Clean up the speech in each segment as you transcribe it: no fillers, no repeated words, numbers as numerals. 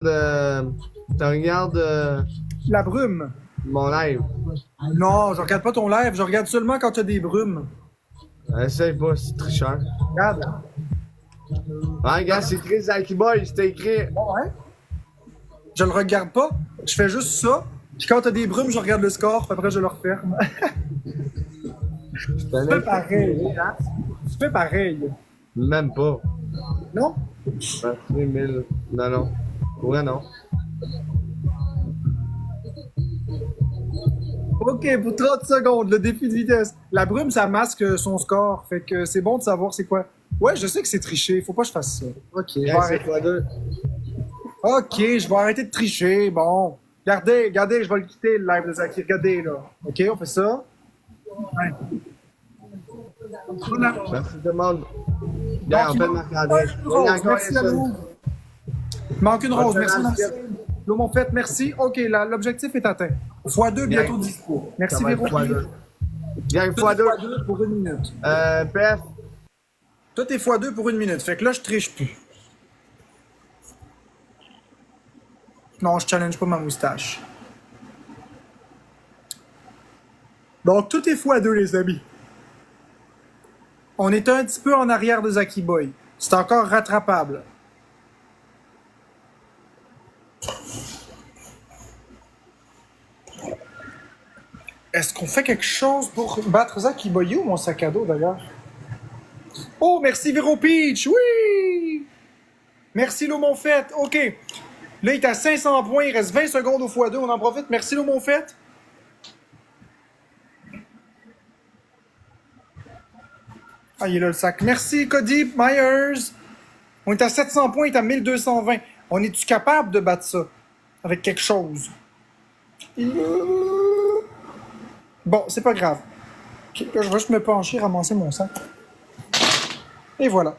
Tu regardes La brume. mon live. Non, je regarde pas ton live, je regarde seulement quand tu as des brumes. Essaye pas, c'est tricheur. Regarde. Ouais, gars, c'est écrit Zaki Boy, c'est écrit. Ouais. Je le regarde pas, je fais juste ça. Puis quand t'as des brumes, je regarde le score, puis après je le referme. Tu fais pareil, hein? Tu fais pareil. Même pas. Non? 28 000. Non, non. Ouais, non. Ok, pour 30 secondes, le défi de vitesse. La brume, ça masque son score, fait que c'est bon de savoir c'est quoi. Ouais, je sais que c'est triché, faut pas que je fasse ça. Ok, je vais Hey, c'est arrêter. quoi deux? Ok, je vais arrêter de tricher, bon. Regardez, je vais le quitter, le live de Zaki. Regardez, là. Ok, on fait ça. Ouais. Voilà. Merci tout le monde. Gars, on Donc, fait Marc-André. une rose, merci à nous. Il manque une rose, merci. Là, mon fait, merci. Ok, l'objectif est atteint. x2 bientôt dispo. Merci, Véro. Gars, Toi, t'es x2. x2 pour 1 minute. PF. Toi, t'es x2 pour 1 minute. Fait que là, je triche plus. Non, je challenge pas ma moustache. Donc, tout est x2, les amis. On est un petit peu en arrière de Zaki Boy. C'est encore rattrapable. Est-ce qu'on fait quelque chose pour battre Zaki Boy ou mon sac à dos, d'ailleurs? Oh, merci Véro Peach! Oui! Merci Lou Monfette. OK. Là, il est à 500 points. Il reste 20 secondes au x2. On en profite. Merci Lou Monfette. Ah, il est là le sac. Merci Cody Myers. On est à 700 points. Il est à 1220. On est-tu capable de battre ça avec quelque chose? Bon, c'est pas grave. Okay, là, je vais juste me pencher, ramasser mon sac. Et voilà.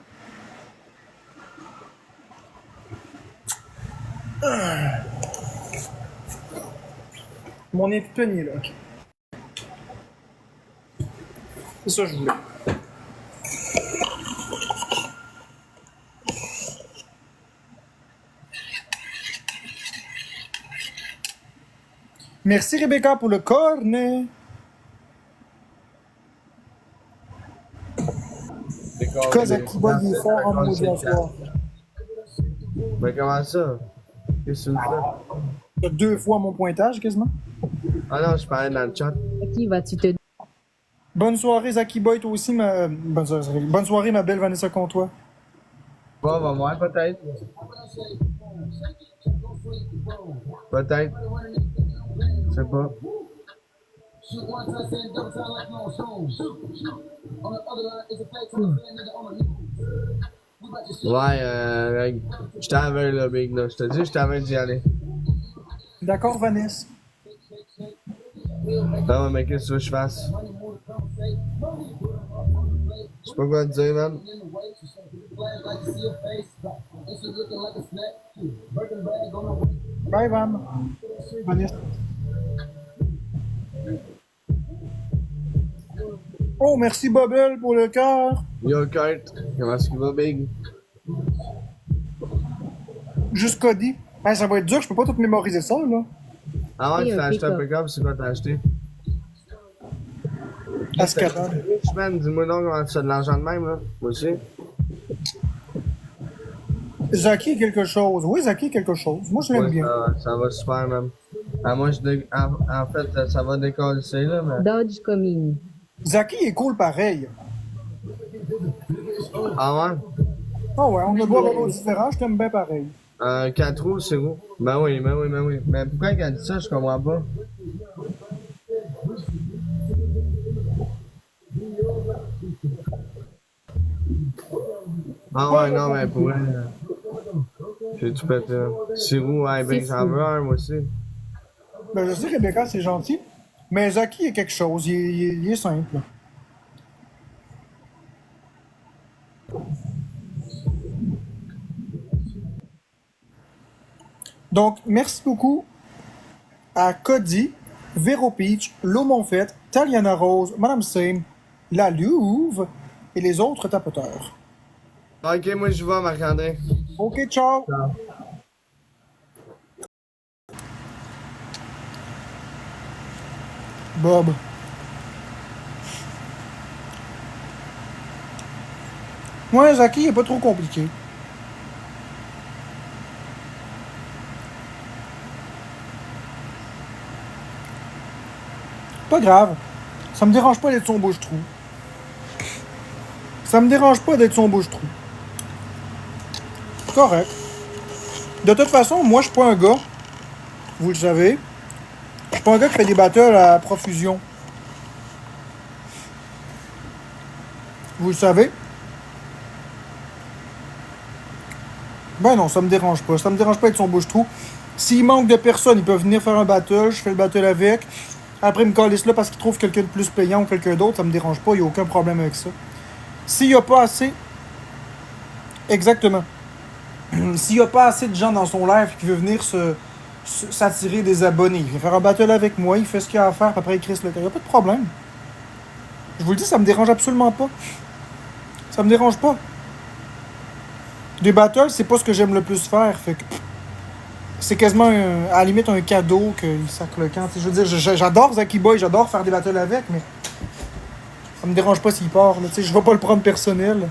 Mon épipenie, là. Okay. C'est ça que je voulais. Merci Rebecca pour le cornet. En tout cas, Zaki Boy, il est fort en maudit à soir. Mais comment ça? Qu'est-ce que tu fais? T'as 2 fois mon pointage, quasiment. Ah non, je parlais dans le chat. Qui vas-tu te... Bonne soirée, Zaki Boy, toi aussi, Bonne soirée, ma belle Vanessa Comtois. Bon, on va voir, peut-être. Peut-être. Je sais pas. Ouais, je t'avais le big, là. Je te dis, je t'avais d'y aller. D'accord, Vanessa. Non, mais qu'est-ce que tu veux que je fasse? Je sais pas quoi te dire, man. Bye, Van. Vanessa. Oh, merci, Bubble, pour le cœur. Yo, Kurt, comment est-ce qu'il va, big? Juste Cody. Hey, ça va être dur, je peux pas tout mémoriser ça, là. Ah ouais, Oui, tu t'as un acheté un pick-up. pick-up, c'est quoi t'as acheté? Ascadon. Rich, man, dis-moi donc comment tu as de l'argent de même, là. Moi aussi. Zaki quelque chose. Oui, Zaki quelque chose. Moi, je l'aime Ouais, bien. ça va super, man. Ah, moi, en fait, ça va décoller, là, mais. Dodge Coming. Zaki est cool pareil. Ah ouais? Oh ouais, on a beau avoir nos différents, je t'aime bien pareil. 4 roues, c'est où? Ben oui, ben oui, ben oui. Mais pourquoi elle dit ça, je comprends pas. Ah ouais, non, mais pour vrai. J'ai tout pété. 6 roues, ouais, ben j'en veux un, moi aussi. Ben, je sais, Rebecca, c'est gentil. Mais Zaki est quelque chose. Il est simple. Donc, merci beaucoup à Cody, Véro Peach, Lo Monfette, Taliana Rose, Madame Same, La Louve et les autres tapoteurs. Ok, moi, je vais, Marc-André. Ok, ciao! Ciao. Bob. Ouais, Zaki, il est pas trop compliqué. Pas grave. Ça me dérange pas d'être son bouche-trou. Ça me dérange pas d'être son bouche-trou. Correct. De toute façon, moi, je suis pas un gars. Vous le savez. Je suis pas un gars qui fait des battles à profusion. Vous le savez. Ben non, ça me dérange pas. Ça me dérange pas d'être son bouche-trou. S'il manque de personnes, ils peuvent venir faire un battle. Je fais le battle avec. Après, ils me calissent là parce qu'ils trouvent quelqu'un de plus payant ou quelqu'un d'autre. Ça me dérange pas. Il n'y a aucun problème avec ça. S'il n'y a pas assez... Exactement. S'il n'y a pas assez de gens dans son live qui veut venir s'attirer des abonnés, il vient faire un battle avec moi, il fait ce qu'il a à faire, puis après il crisse le cas. Il n'y a pas de problème. Je vous le dis, ça me dérange absolument pas. Ça me dérange pas. Des battles, c'est pas ce que j'aime le plus faire. Fait que c'est quasiment, à la limite, un cadeau qu'il sacre le camp. Je veux dire, j'adore Zaki Boy, j'adore faire des battles avec, mais ça me dérange pas s'il part. Là, je vais pas le prendre personnel.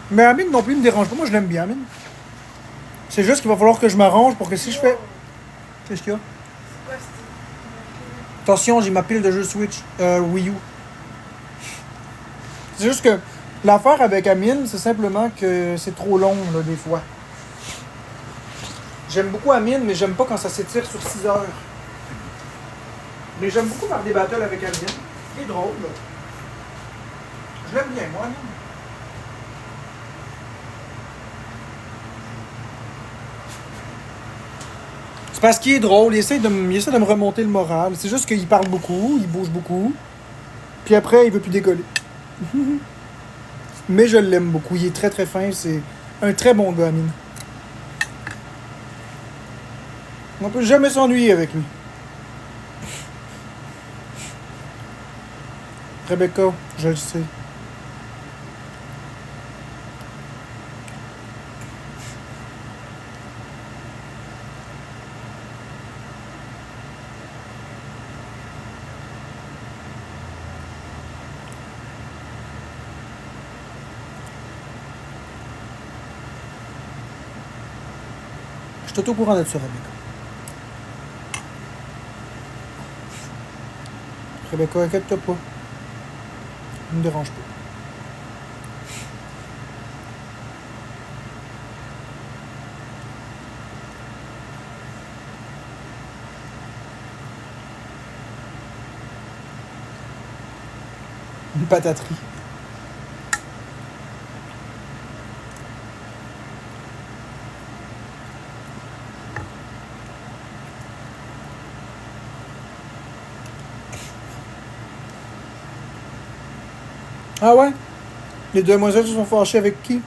Mais Amine non plus, il me dérange pas. Moi, je l'aime bien, Amine. C'est juste qu'il va falloir que je m'arrange pour que si je fais... Qu'est-ce qu'il y a? Attention, j'ai ma pile de jeux Switch. Wii U. C'est juste que l'affaire avec Amine, c'est simplement que c'est trop long, là, des fois. J'aime beaucoup Amine, mais j'aime pas quand ça s'étire sur 6 heures. Mais j'aime beaucoup faire des battles avec Amine. Il est drôle, là. Je l'aime bien, moi, Amine. C'est parce qu'il est drôle, il essaie de me remonter le moral. C'est juste qu'il parle beaucoup, il bouge beaucoup. Puis après, il veut plus décoller. Mais je l'aime beaucoup, il est très très fin, c'est un très bon gars, Amine. On peut jamais s'ennuyer avec lui. Rebecca, je le sais. Je suis tout au courant de ça, Rebecca. Rebecca, inquiète-toi pas. Ne me dérange pas. Une pataterie. Ah ouais? Les demoiselles se sont fâchées avec qui?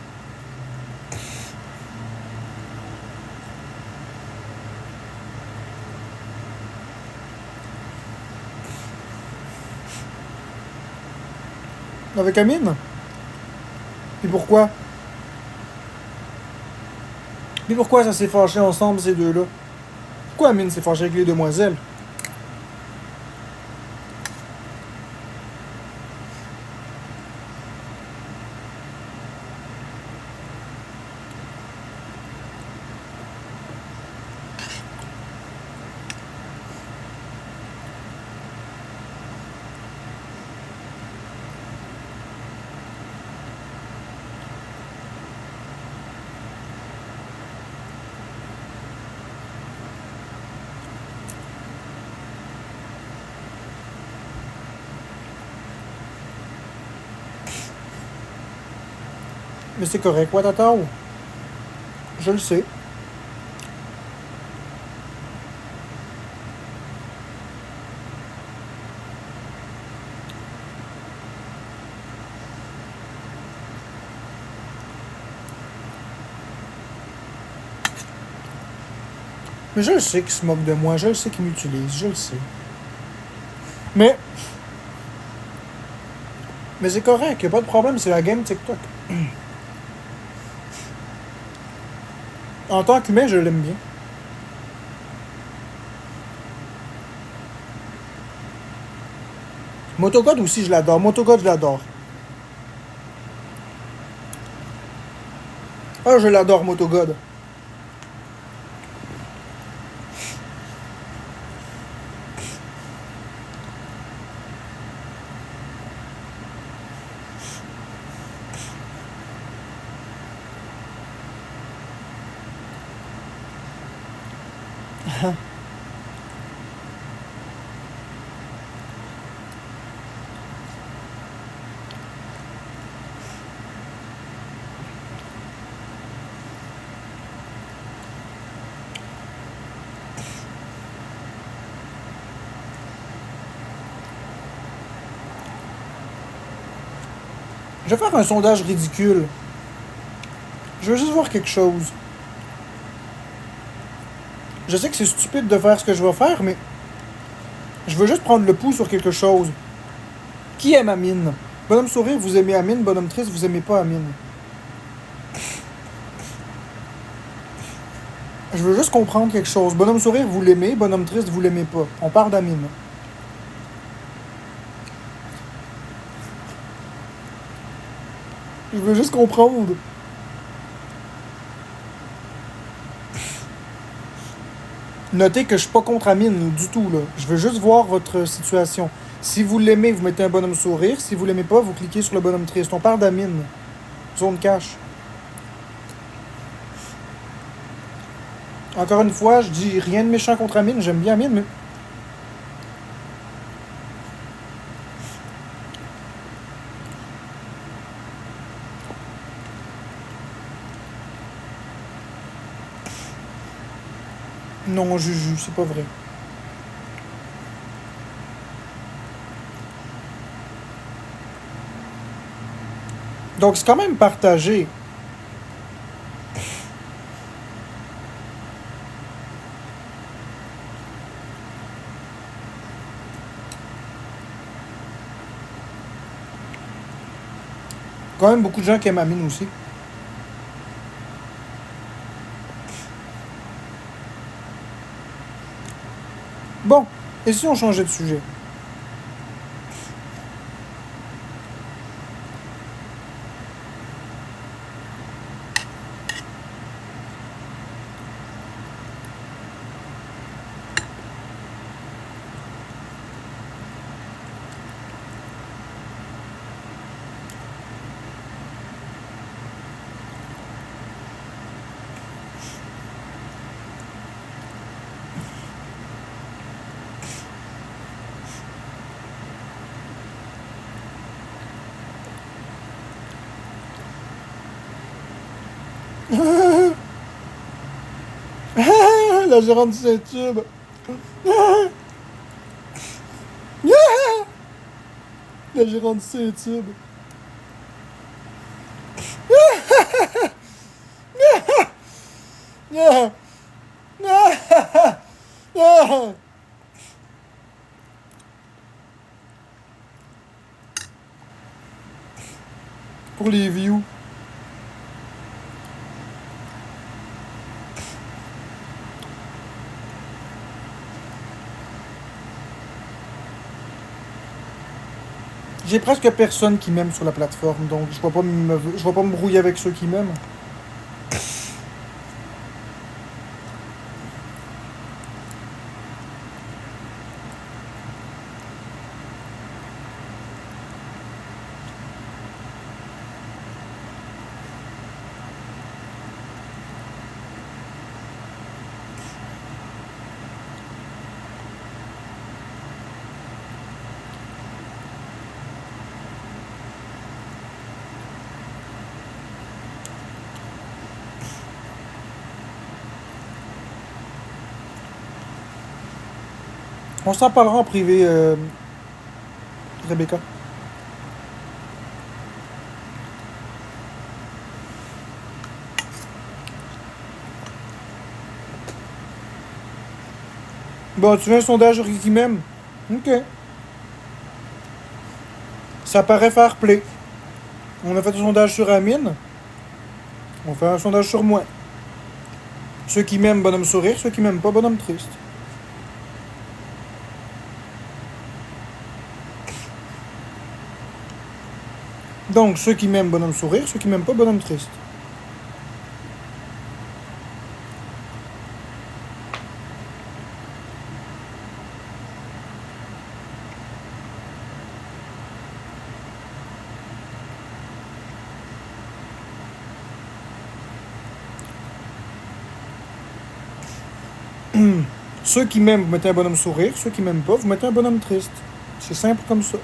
Avec Amine? Et pourquoi? Mais pourquoi ça s'est fâché ensemble, ces deux-là? Pourquoi Amine s'est fâché avec les demoiselles? Mais c'est correct, Watatao. Je le sais. Mais je le sais qu'il se moque de moi, je le sais qu'il m'utilise, je le sais. Mais c'est correct, y a pas de problème, c'est la game TikTok. En tant qu'humain, je l'aime bien. Motogod aussi, je l'adore. Motogod, je l'adore. Ah, je l'adore, Motogod. Je vais faire un sondage ridicule. Je veux juste voir quelque chose. Je sais que c'est stupide de faire ce que je vais faire, mais je veux juste prendre le pouls sur quelque chose. Qui aime Amine? Bonhomme sourire, vous aimez Amine. Bonhomme triste, vous aimez pas Amine. Je veux juste comprendre quelque chose. Bonhomme sourire, vous l'aimez. Bonhomme triste, vous l'aimez pas. On parle d'Amine. Je veux juste comprendre. Notez que je suis pas contre Amine du tout, là. Je veux juste voir votre situation. Si vous l'aimez, vous mettez un bonhomme sourire. Si vous l'aimez pas, vous cliquez sur le bonhomme triste. On parle d'Amine. Zone cash. Encore une fois, je dis rien de méchant contre Amine. J'aime bien Amine, mais... Non, Juju, c'est pas vrai. Donc, c'est quand même partagé. Quand même beaucoup de gens qui aiment Amine aussi. Bon, et si on changeait de sujet? La gérante du Saint-Tube. La gérante du Saint-Tube. Pour les views. J'ai presque personne qui m'aime sur la plateforme, donc je vais pas me brouiller avec ceux qui m'aiment. On s'en parlera en privé, Rebecca. Bon, tu veux un sondage sur qui m'aime? Ok. Ça paraît fair play. On a fait un sondage sur Amine. On fait un sondage sur moi. Ceux qui m'aiment, bonhomme sourire. Ceux qui m'aiment pas, bonhomme triste. Donc, ceux qui m'aiment, bonhomme sourire. Ceux qui m'aiment pas, bonhomme triste. Ceux qui m'aiment, vous mettez un bonhomme sourire. Ceux qui m'aiment pas, vous mettez un bonhomme triste. C'est simple comme ça.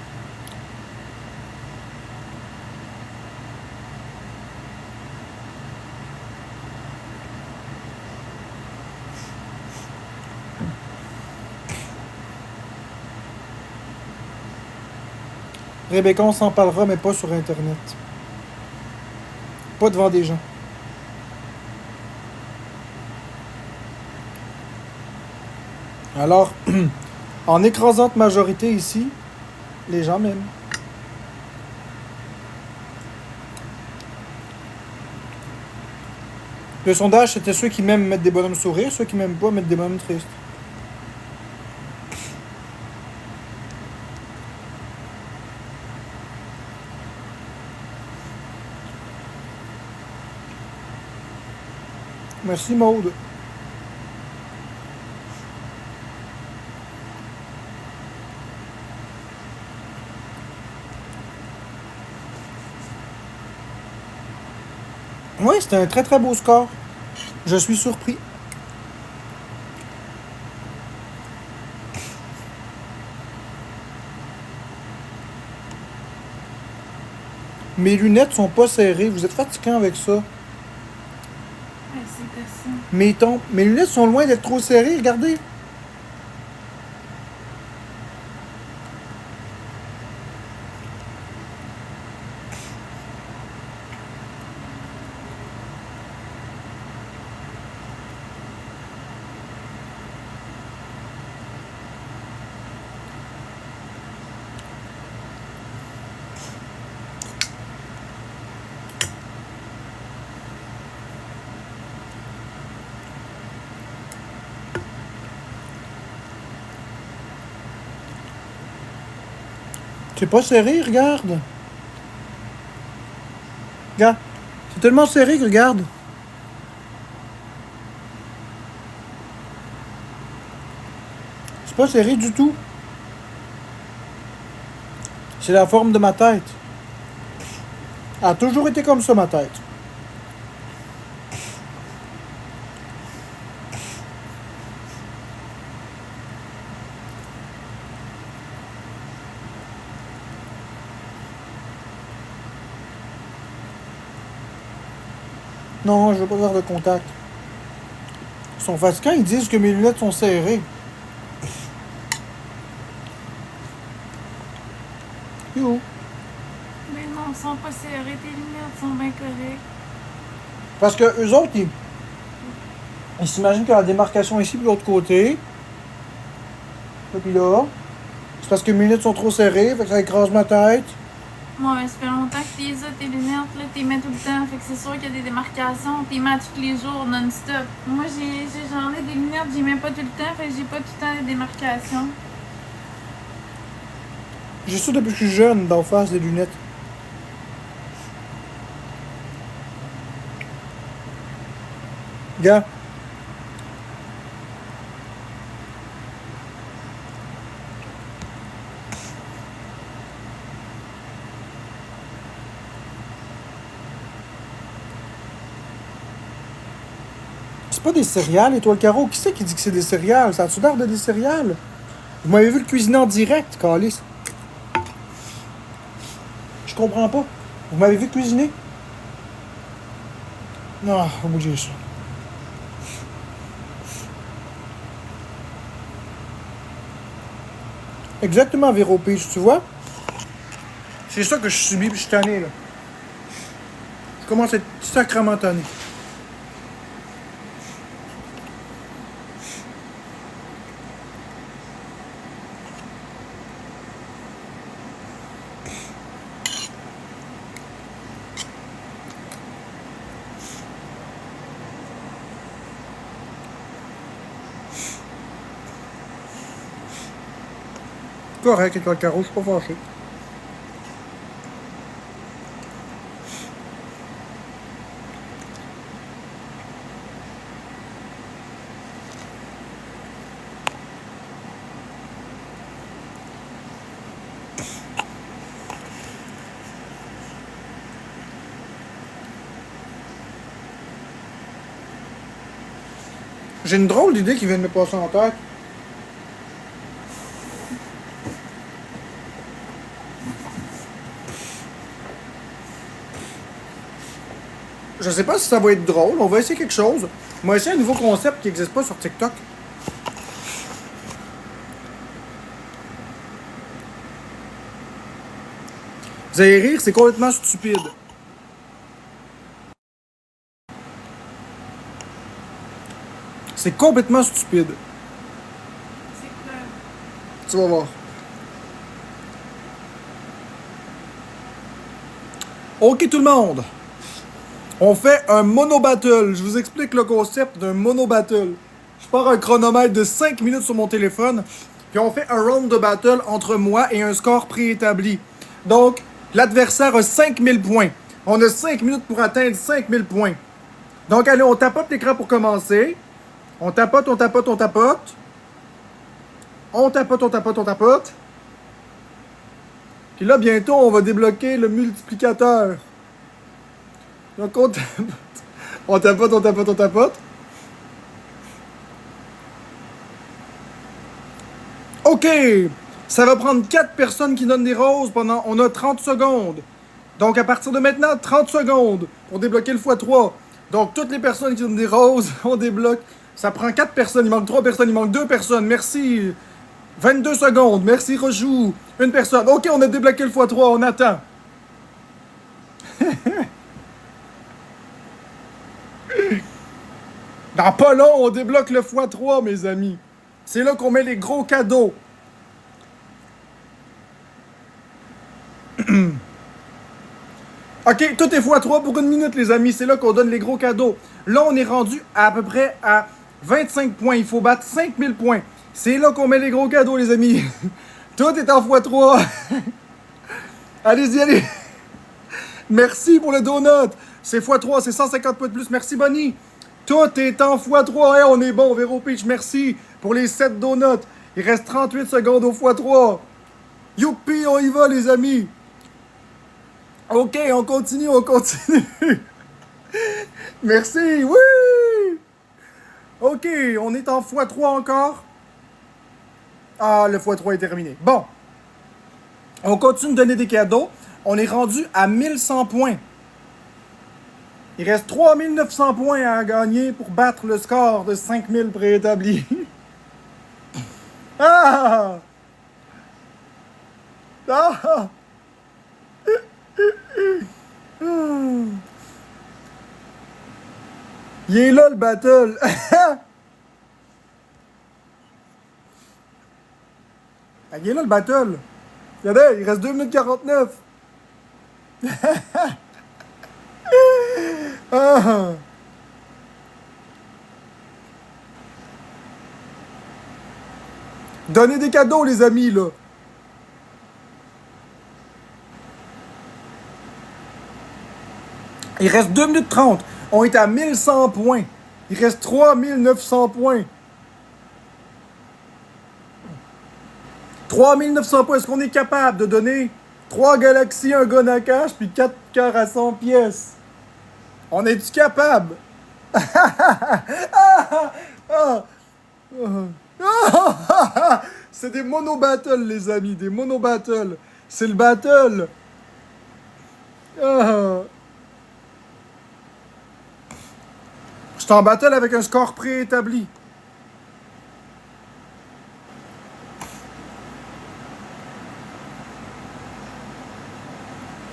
Rebecca, on s'en parlera, mais pas sur Internet. Pas devant des gens. Alors, en écrasante majorité ici, les gens m'aiment. Le sondage, c'était ceux qui m'aiment mettre des bonhommes sourires, ceux qui m'aiment pas mettre des bonhommes tristes. Merci Maude. Oui, c'était un très très beau score. Je suis surpris. Mes lunettes sont pas serrées. Vous êtes fatigant avec ça. Ouais, c'est ça. Mes lunettes sont loin d'être trop serrées. Regardez. C'est pas serré, regarde. Regarde. C'est tellement serré que regarde. C'est pas serré du tout. C'est la forme de ma tête. Elle a toujours été comme ça, ma tête. Non, je veux pas faire de contact. Ils sont fatigants, ils disent que mes lunettes sont serrées. Yo. Mais non, ils sont pas serrés. Tes lunettes sont bien correctes. Parce que eux autres, ils s'imaginent qu'il y a la démarcation ici, puis de l'autre côté. Et puis là. C'est parce que mes lunettes sont trop serrées, fait que ça écrase ma tête. Moi, mais ça fait longtemps que t'es ça, tes lunettes, là, t'es mets tout le temps. Fait que c'est sûr qu'il y a des démarcations. T'es mets tous les jours, non-stop. Moi, j'en ai des lunettes, j'y mets pas tout le temps. Fait que j'ai pas tout le temps les démarcations. J'ai ça depuis que je suis jeune, d'en face des lunettes. Gars. C'est pas des céréales, Étoile Carreau. Qui c'est qui dit que c'est des céréales? Ça a-tu l'air de des céréales? Vous m'avez vu le cuisiner en direct, Calice. Je comprends pas. Vous m'avez vu cuisiner? Non, faut bouger ça. Exactement, Véro Peach, tu vois? C'est ça que je subis, puis je suis tanné, là. Je commence à être sacrément tanné. correct avec le carreau, je suis pas fâché. J'ai une drôle d'idée qui vient de me passer en tête. Je sais pas si ça va être drôle, on va essayer quelque chose. On va essayer un nouveau concept qui n'existe pas sur TikTok. Vous allez rire, c'est complètement stupide. C'est complètement stupide. C'est clair. Tu vas voir. Ok tout le monde. On fait un mono-battle. Je vous explique le concept d'un mono-battle. Je pars un chronomètre de 5 minutes sur mon téléphone. Puis on fait un round de battle entre moi et un score préétabli. Donc, l'adversaire a 5000 points. On a 5 minutes pour atteindre 5000 points. Donc, allez, on tapote l'écran pour commencer. On tapote, on tapote, on tapote. On tapote, on tapote, on tapote. Puis là, bientôt, on va débloquer le multiplicateur. Donc, on tapote. On tapote, on tapote, on tapote. OK! Ça va prendre 4 personnes qui donnent des roses pendant... On a 30 secondes. Donc, à partir de maintenant, 30 secondes pour débloquer le x3. Donc, toutes les personnes qui donnent des roses, on débloque. Ça prend 4 personnes, il manque 3 personnes, il manque 2 personnes. Merci. 22 secondes. Merci, rejoue. Une personne. OK, on a débloqué le x3, on attend. Dans pas long, on débloque le x3, mes amis. C'est là qu'on met les gros cadeaux. OK, tout est x3 pour 1 minute, les amis. C'est là qu'on donne les gros cadeaux. Là, on est rendu à peu près à 25 points. Il faut battre 5000 points. C'est là qu'on met les gros cadeaux, les amis. Tout est en x3. Allez-y, allez. Merci pour le donut. C'est x3, c'est 150 points de plus. Merci, Bonnie. Tout est en x3. Hey, on est bon, Vero Peach. Merci pour les 7 donuts. Il reste 38 secondes au x3. Youpi, on y va, les amis. OK, on continue, on continue. Merci, oui. OK, on est en x3 encore. Ah, le x3 est terminé. Bon. On continue de donner des cadeaux. On est rendu à 1100 points. Il reste 3900 points à gagner pour battre le score de 5000 préétabli. Ah! Ah! Il est là le battle. Il est là le battle. Regardez, il reste 2 minutes 49. Ah. Donnez des cadeaux, les amis, là. Il reste 2 minutes 30. On est à 1100 points. Il reste 3900 points. 3900 points. Est-ce qu'on est capable de donner 3 galaxies, un gun à cash, puis 4 cœurs à 100 pièces? On est-tu capable? C'est des mono-battles, les amis. Des mono-battles. C'est le battle. Je suis en battle avec un score préétabli.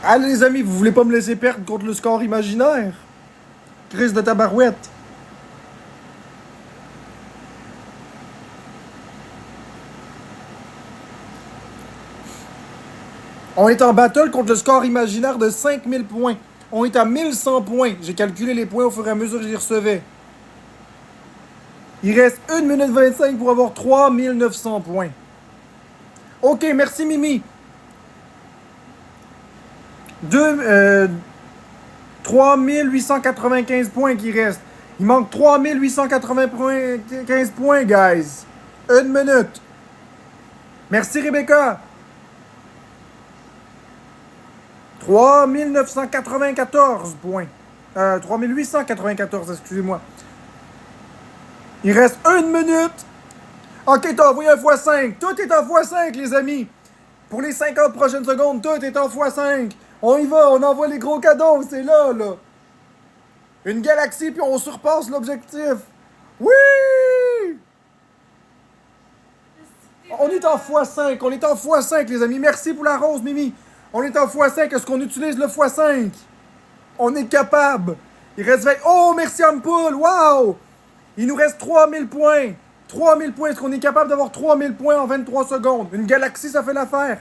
Allez les amis, vous voulez pas me laisser perdre contre le score imaginaire? Crise de tabarouette. On est en battle contre le score imaginaire de 5000 points. On est à 1100 points. J'ai calculé les points au fur et à mesure que je les recevais. Il reste 1 minute 25 pour avoir 3900 points. OK, merci Mimi. 3895 points qui restent. Il manque 3895 points, guys. Une minute. Merci, Rebecca. 3994 points. 3894, excusez-moi. Il reste une minute. OK, t'as envoyé un x5. Tout est en x5, les amis. Pour les 50 prochaines secondes, tout est en x5. On y va, on envoie les gros cadeaux, c'est là, là. Une galaxie, puis on surpasse l'objectif. Oui! On est en x5, on est en x5, les amis. Merci pour la rose, Mimi. On est en x5. Est-ce qu'on utilise le x5? On est capable. Il reste 20. Oh, merci, Ampoule. Wow! Il nous reste 3000 points. 3000 points. Est-ce qu'on est capable d'avoir 3000 points en 23 secondes? Une galaxie, ça fait l'affaire.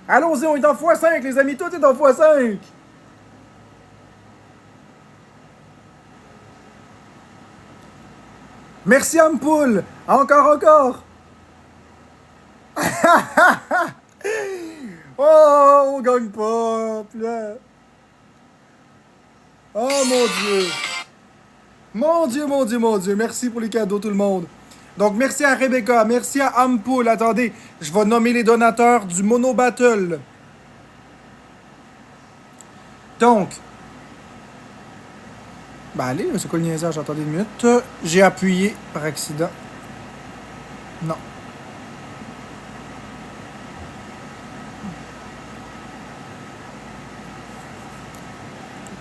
Allons-y, on est en x5, les amis. Tout est en x5. Merci, Ampoule. Encore. Oh, on gagne pas. Là. Oh, mon Dieu. Mon Dieu. Merci pour les cadeaux, tout le monde. Donc, merci à Rebecca. Merci à Ampoule. Attendez, je vais nommer les donateurs du Mono Battle. Donc, ben allez, c'est quoi le niaisage? Attendez une minute. J'ai appuyé par accident. Non.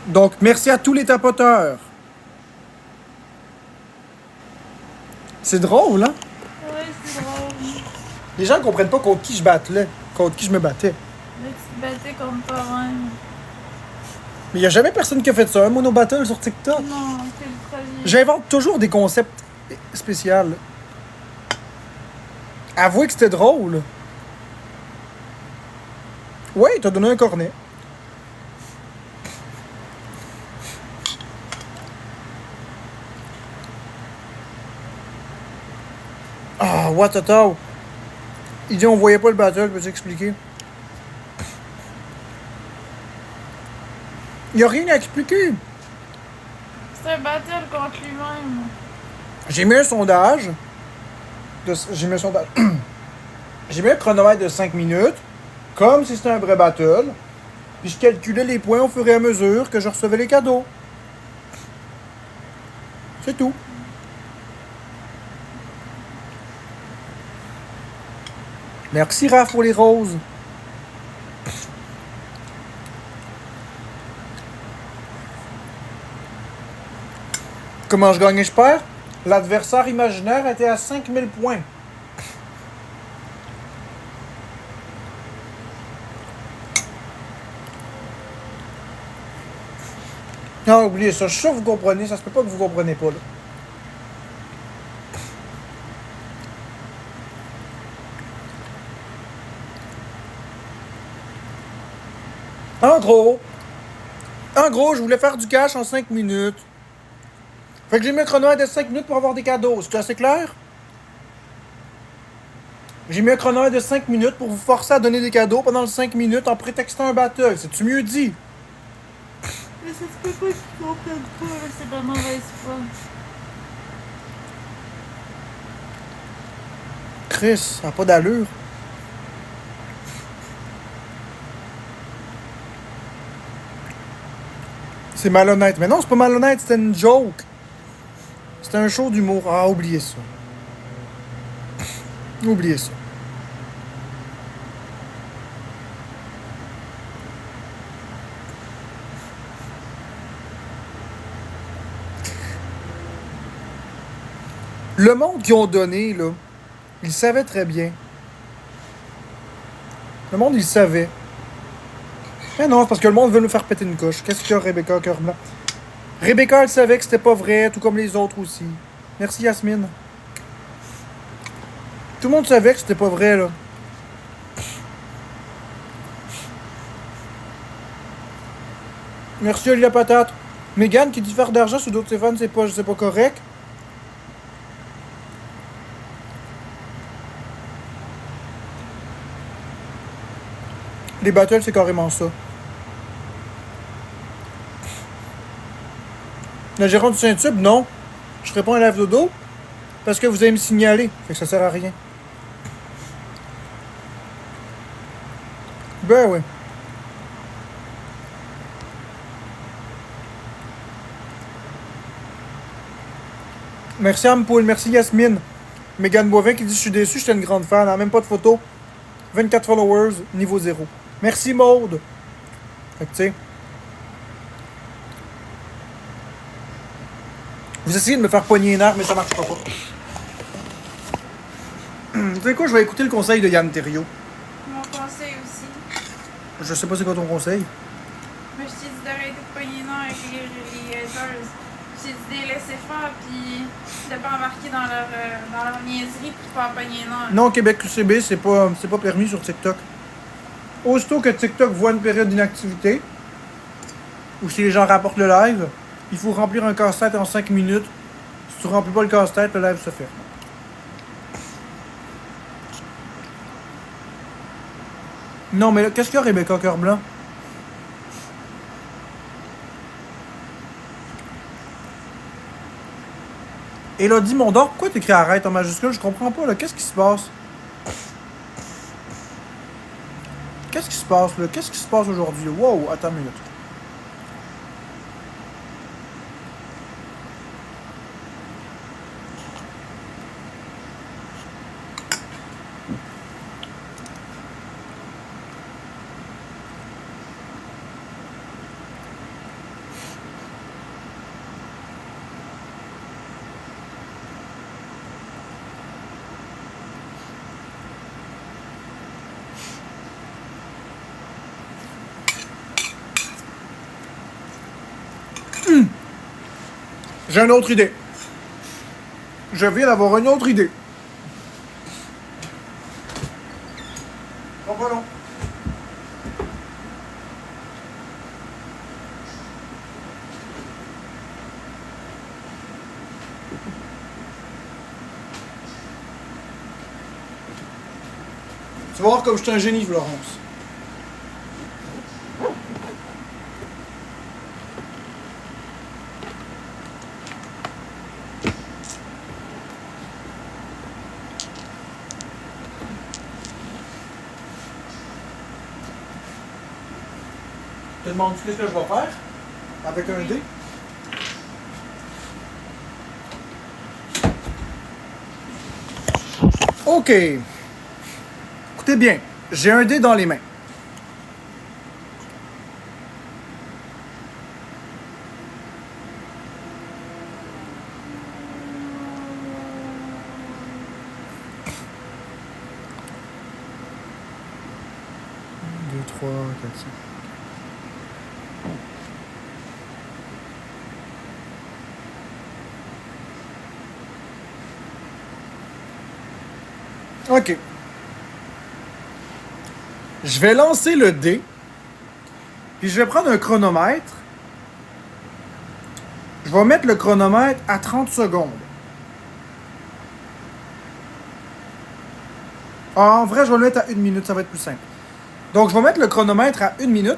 Donc, merci à tous les tapoteurs. C'est drôle, hein? Ouais, c'est drôle. Les gens ne comprennent pas contre qui je battais, contre qui je me battais. Là, tu te battais contre toi-même. Mais il n'y a jamais personne qui a fait ça, un mono battle sur TikTok. Non, c'est le premier. J'invente toujours des concepts spéciaux. Avouez que c'était drôle. Ouais, il t'a donné un cornet. Ah, what a tau. Il dit on voyait pas le battle, peux-tu expliquer? Il n'y a rien à expliquer. C'est un battle contre lui-même. J'ai mis un sondage. J'ai mis un sondage. J'ai mis un chronomètre de 5 minutes, comme si c'était un vrai battle. Puis je calculais les points au fur et à mesure que je recevais les cadeaux. C'est tout. Merci Raph pour les roses. Comment je gagne et je perds? L'adversaire imaginaire était à 5000 points. Non, oubliez ça. Je suis sûr que vous comprenez. Ça se peut pas que vous comprenez pas, là. En gros, je voulais faire du cash en 5 minutes. Fait que j'ai mis un chronomètre de 5 minutes pour avoir des cadeaux. C'est assez clair? J'ai mis un chronomètre de 5 minutes pour vous forcer à donner des cadeaux pendant les 5 minutes en prétextant un battle. C'est-tu mieux dit? Mais ça se peut pas qu'ils comprennent pas, là, c'est de la mauvaise foi. Chris, ça n'a pas d'allure. C'est malhonnête. Mais non, c'est pas malhonnête, c'était une joke. C'était un show d'humour. Ah, oubliez ça. Oubliez ça. Le monde qu'ils ont donné, là, ils savaient très bien. Le monde, il savait. Mais non, c'est parce que le monde veut nous faire péter une coche. Qu'est-ce qu'il y a, Rebecca, cœur blanc? Rebecca, elle savait que c'était pas vrai, tout comme les autres aussi. Merci, Yasmine. Tout le monde savait que c'était pas vrai, là. Merci, Olivia Patate. Mégane qui dit faire d'argent sur d'autres téléphones, c'est pas correct. Les battles, c'est carrément ça. Le gérant du Saint-Tube, non. Je ferai pas un live dodo parce que vous allez me signaler. Fait que ça sert à rien. Ben ouais. Merci Ampoule, merci Yasmine. Mégane Boivin qui dit je suis déçu, j'étais une grande fan, hein, même pas de photo. 24 followers, niveau 0. Merci Maude. Fait que tu sais. Vous essayez de me faire pogner une heure, mais ça marchera pas. Tu sais quoi, je vais écouter le conseil de Yann Terriot. Mon conseil aussi. Je sais pas c'est quoi ton conseil. Mais je t'ai dit d'arrêter de pogner les nerfs avec les haters. Je t'ai dit de les laisser faire, puis de pas embarquer dans leur niaiserie, puis de pas en pogner les nerfs. Non, Québec QCB, c'est pas permis sur TikTok. Aussitôt que TikTok voit une période d'inactivité, ou si les gens rapportent le live, il faut remplir un casse-tête en 5 minutes. Si tu remplis pas le casse-tête, le live se ferme. Non, mais là, qu'est-ce qu'il y a, Rebecca Cœur Blanc? Elodie Mondor, pourquoi t'écris arrête en majuscule? Je comprends pas, là. Qu'est-ce qui se passe? Qu'est-ce qui se passe, là? Qu'est-ce qui se passe aujourd'hui? Wow, attends une minute. J'ai une autre idée. Je viens d'avoir une autre idée. Pas long. Tu vas voir comme je suis un génie, Florence. Te demandes-tu qu'est-ce que je vais faire avec un dé? OK. Écoutez bien, j'ai un dé dans les mains. Un, deux, trois, quatre, cinq. OK. Je vais lancer le dé. Puis je vais prendre un chronomètre. Je vais mettre le chronomètre à 30 secondes. Ah, en vrai, je vais le mettre à 1 minute, ça va être plus simple. Donc, je vais mettre le chronomètre à 1 minute.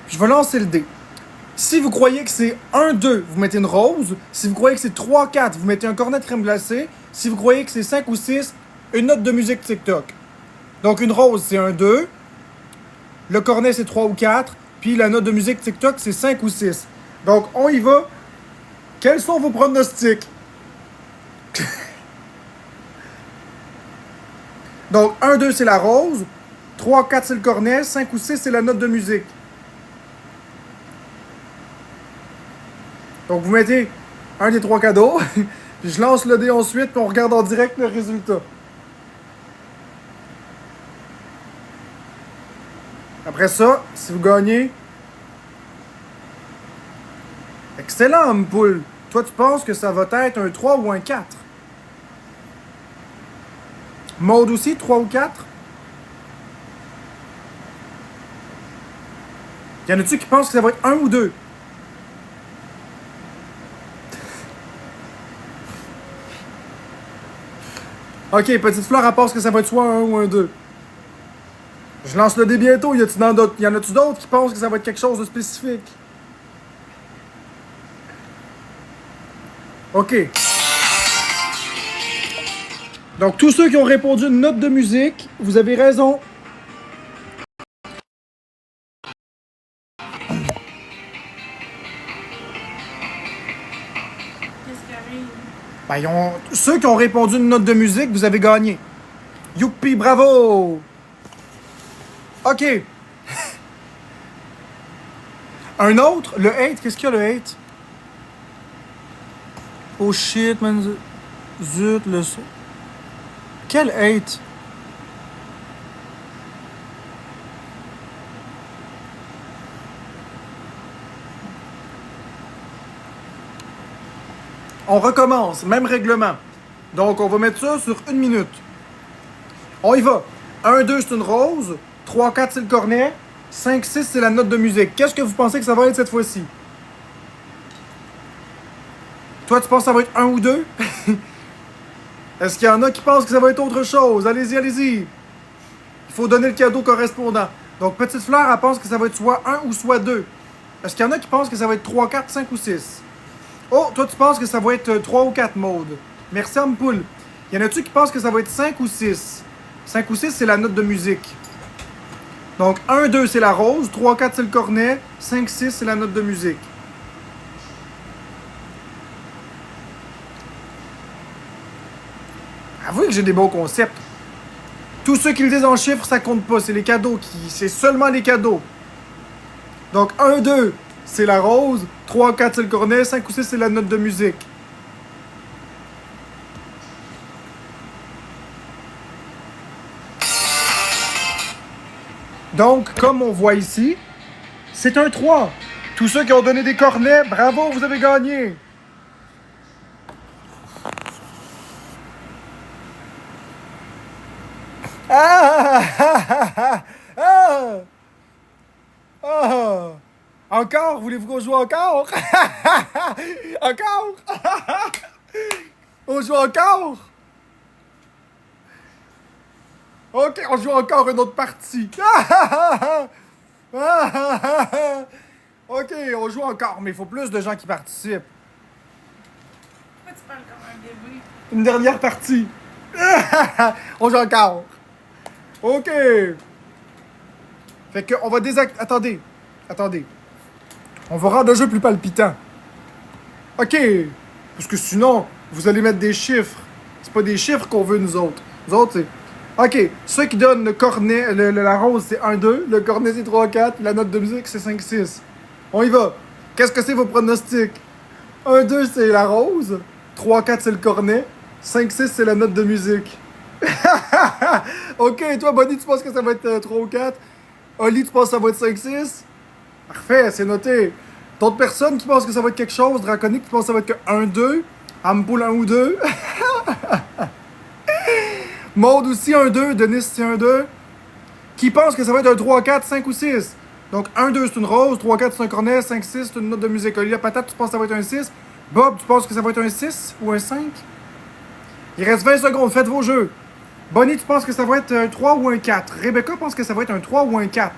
Puis je vais lancer le dé. Si vous croyez que c'est 1, 2, vous mettez une rose. Si vous croyez que c'est 3, 4, vous mettez un cornet de crème glacée. Si vous croyez que c'est 5 ou 6, une note de musique TikTok. Donc, une rose, c'est 1, 2. Le cornet, c'est 3 ou 4. Puis la note de musique TikTok, c'est 5 ou 6. Donc, on y va. Quels sont vos pronostics? Donc, 1, 2, c'est la rose. 3, 4, c'est le cornet. 5 ou 6, c'est la note de musique. Donc, vous mettez un des 3 cadeaux. Puis je lance le dé ensuite, puis on regarde en direct le résultat. Après ça, si vous gagnez... Excellent, Ampoule. Toi, tu penses que ça va être un 3 ou un 4? Mode aussi, 3 ou 4? Y en a-tu qui pensent que ça va être 1 ou 2? Ok, Petite Fleur, elle pense que ça va être soit un ou un 2. Je lance le dé bientôt. Y en a-tu d'autres qui pensent que ça va être quelque chose de spécifique? OK. Donc, tous ceux qui ont répondu une note de musique, vous avez raison. Qu'est-ce qui arrive? Ben, ceux qui ont répondu une note de musique, vous avez gagné. Youpi, bravo! OK. Un autre, le hate, qu'est-ce qu'il y a le hate? Oh shit, man. Zut, le son. Quel hate? On recommence, même règlement. Donc, on va mettre ça sur 1 minute. On y va. 1, 2, c'est une rose. 3, 4, c'est le cornet. 5, 6, c'est la note de musique. Qu'est-ce que vous pensez que ça va être cette fois-ci? Toi, tu penses que ça va être 1 ou 2? Est-ce qu'il y en a qui pensent que ça va être autre chose? Allez-y, allez-y. Il faut donner le cadeau correspondant. Donc, Petite Fleur, elle pense que ça va être soit 1 ou soit 2. Est-ce qu'il y en a qui pensent que ça va être 3, 4, 5 ou 6? Oh, toi, tu penses que ça va être 3 ou 4, Maude. Merci, Ampoule. Y en a-tu qui pensent que ça va être 5 ou 6? 5 ou 6, c'est la note de musique. Donc, 1, 2, c'est la rose. 3, 4, c'est le cornet. 5, 6, c'est la note de musique. Avouez que j'ai des bons concepts. Tous ceux qui le disent en chiffres, ça compte pas. C'est les cadeaux c'est seulement les cadeaux. Donc 1, 2, c'est la rose. 3, 4, c'est le cornet. 5 ou 6, c'est la note de musique. Donc, comme on voit ici, c'est un 3. Tous ceux qui ont donné des cornets, bravo, vous avez gagné. Ah! Ah! Ah! Ah! Encore? Voulez-vous qu'on joue encore? Encore? On joue encore? Ok, on joue encore une autre partie. Ok, on joue encore, mais il faut plus de gens qui participent. Pourquoi tu parles comme un bébé? Une dernière partie. On joue encore. OK. Fait que on va Attendez. Attendez. On va rendre le jeu plus palpitant. OK. Parce que sinon, vous allez mettre des chiffres. C'est pas des chiffres qu'on veut, nous autres. Nous autres, c'est... OK. Ceux qui donnent le cornet, la rose, c'est 1, 2. Le cornet, c'est 3, 4. La note de musique, c'est 5, 6. On y va. Qu'est-ce que c'est vos pronostics? 1, 2, c'est la rose. 3, 4, c'est le cornet. 5, 6, c'est la note de musique. OK, toi, Bonnie, tu penses que ça va être 3 ou 4? Oli, tu penses que ça va être 5, 6? Parfait, c'est noté. D'autres personnes qui pensent que ça va être quelque chose? Draconique qui pense que ça va être que 1, 2? Ampoule 1 ou 2? Maude aussi 1, 2. Denis, c'est 1, 2. Qui pense que ça va être un 3, 4, 5 ou 6? Donc 1, 2, c'est une rose. 3, 4, c'est un cornet. 5, 6, c'est une note de musique. Oli, la patate, tu penses que ça va être un 6? Bob, tu penses que ça va être un 6 ou un 5? Il reste 20 secondes, faites vos jeux. Bonnie, tu penses que ça va être un 3 ou un 4? Rebecca pense que ça va être un 3 ou un 4.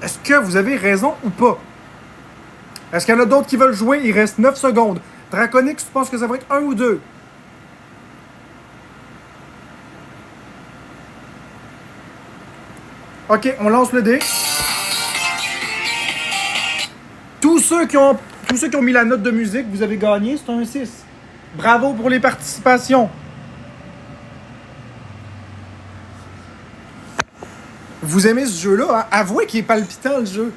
Est-ce que vous avez raison ou pas? Est-ce qu'il y en a d'autres qui veulent jouer? Il reste 9 secondes. Draconix, tu penses que ça va être 1 ou 2? OK, on lance le dé. Tous ceux qui ont mis la note de musique, vous avez gagné, c'est un 6. Bravo pour les participations. Vous aimez ce jeu-là, hein? Avouez qu'il est palpitant, le jeu.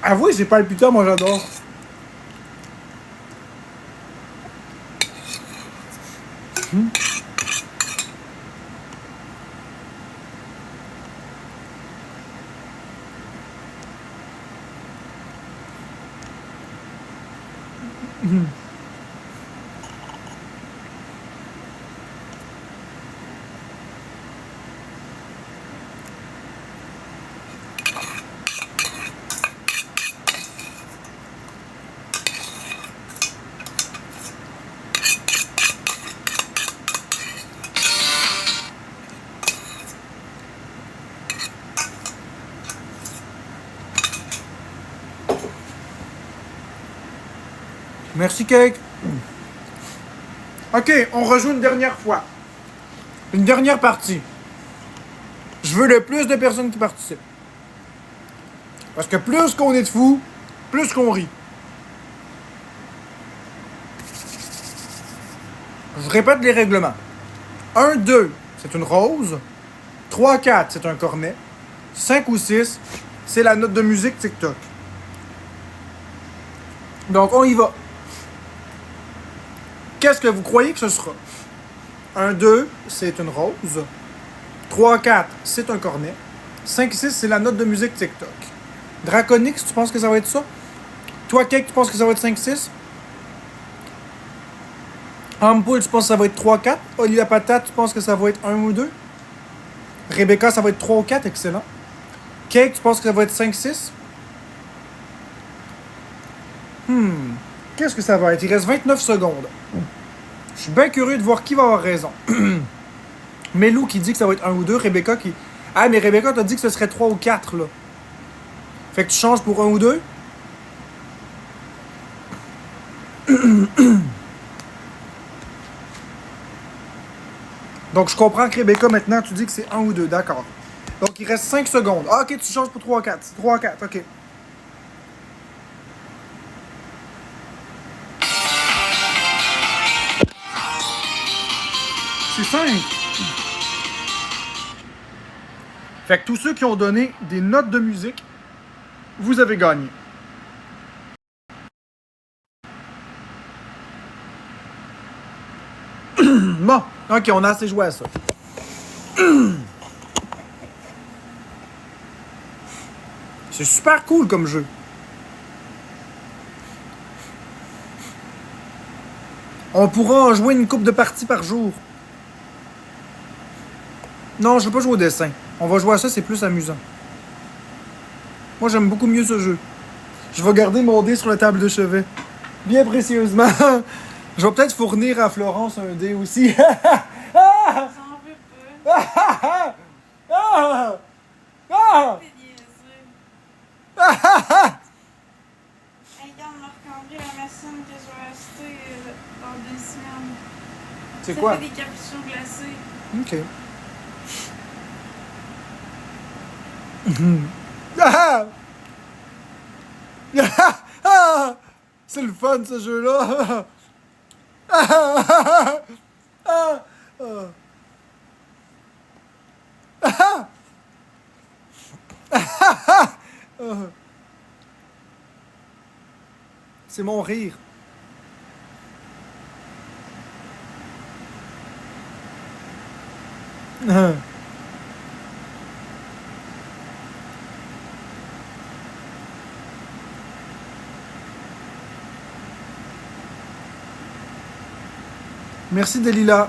Avouez, c'est palpitant, moi j'adore. Merci, Cake. OK, on rejoue une dernière fois. Une dernière partie. Je veux le plus de personnes qui participent. Parce que plus qu'on est de fous, plus qu'on rit. Je répète les règlements. 1, 2, c'est une rose. 3, 4, c'est un cornet. 5 ou 6, c'est la note de musique TikTok. Donc, on y va. Qu'est-ce que vous croyez que ce sera? 1, 2, c'est une rose. 3, 4, c'est un cornet. 5, 6, c'est la note de musique TikTok. Draconix, tu penses que ça va être ça? Toi, Cake, tu penses que ça va être 5, 6? Ampoule, tu penses que ça va être 3, 4? Oli la patate, tu penses que ça va être 1 ou 2? Rebecca, ça va être 3 ou 4, excellent. Cake, tu penses que ça va être 5, 6? Qu'est-ce que ça va être? Il reste 29 secondes. Je suis bien curieux de voir qui va avoir raison. Melou qui dit que ça va être 1 ou 2. Rebecca qui... Ah, mais Rebecca t'a dit que ce serait 3 ou 4, là. Fait que tu changes pour 1 ou 2? Donc, je comprends que Rebecca, maintenant, tu dis que c'est 1 ou 2. D'accord. Donc, il reste 5 secondes. Ah, OK, tu changes pour 3 ou 4. C'est 3 ou 4, OK. C'est 5. Fait que tous ceux qui ont donné des notes de musique, vous avez gagné. Bon, OK, on a assez joué à ça. C'est super cool comme jeu. On pourra en jouer une couple de parties par jour. Non, je veux pas jouer au dessin. On va jouer à ça, c'est plus amusant. Moi, j'aime beaucoup mieux ce jeu. Je vais garder mon dé sur la table de chevet. Bien précieusement. Je vais peut-être fournir à Florence un dé aussi. J'en veux pas. T'es niaiseux. Hey, regarde, Marc-André, la machine que je vais acheter dans 2 semaines. C'est Ça quoi? fait des capuchons glacés. OK. Ah! Ah! C'est le fun, ce jeu-là. Ah! Ah! Ah! C'est mon rire. Ah. Merci Delila.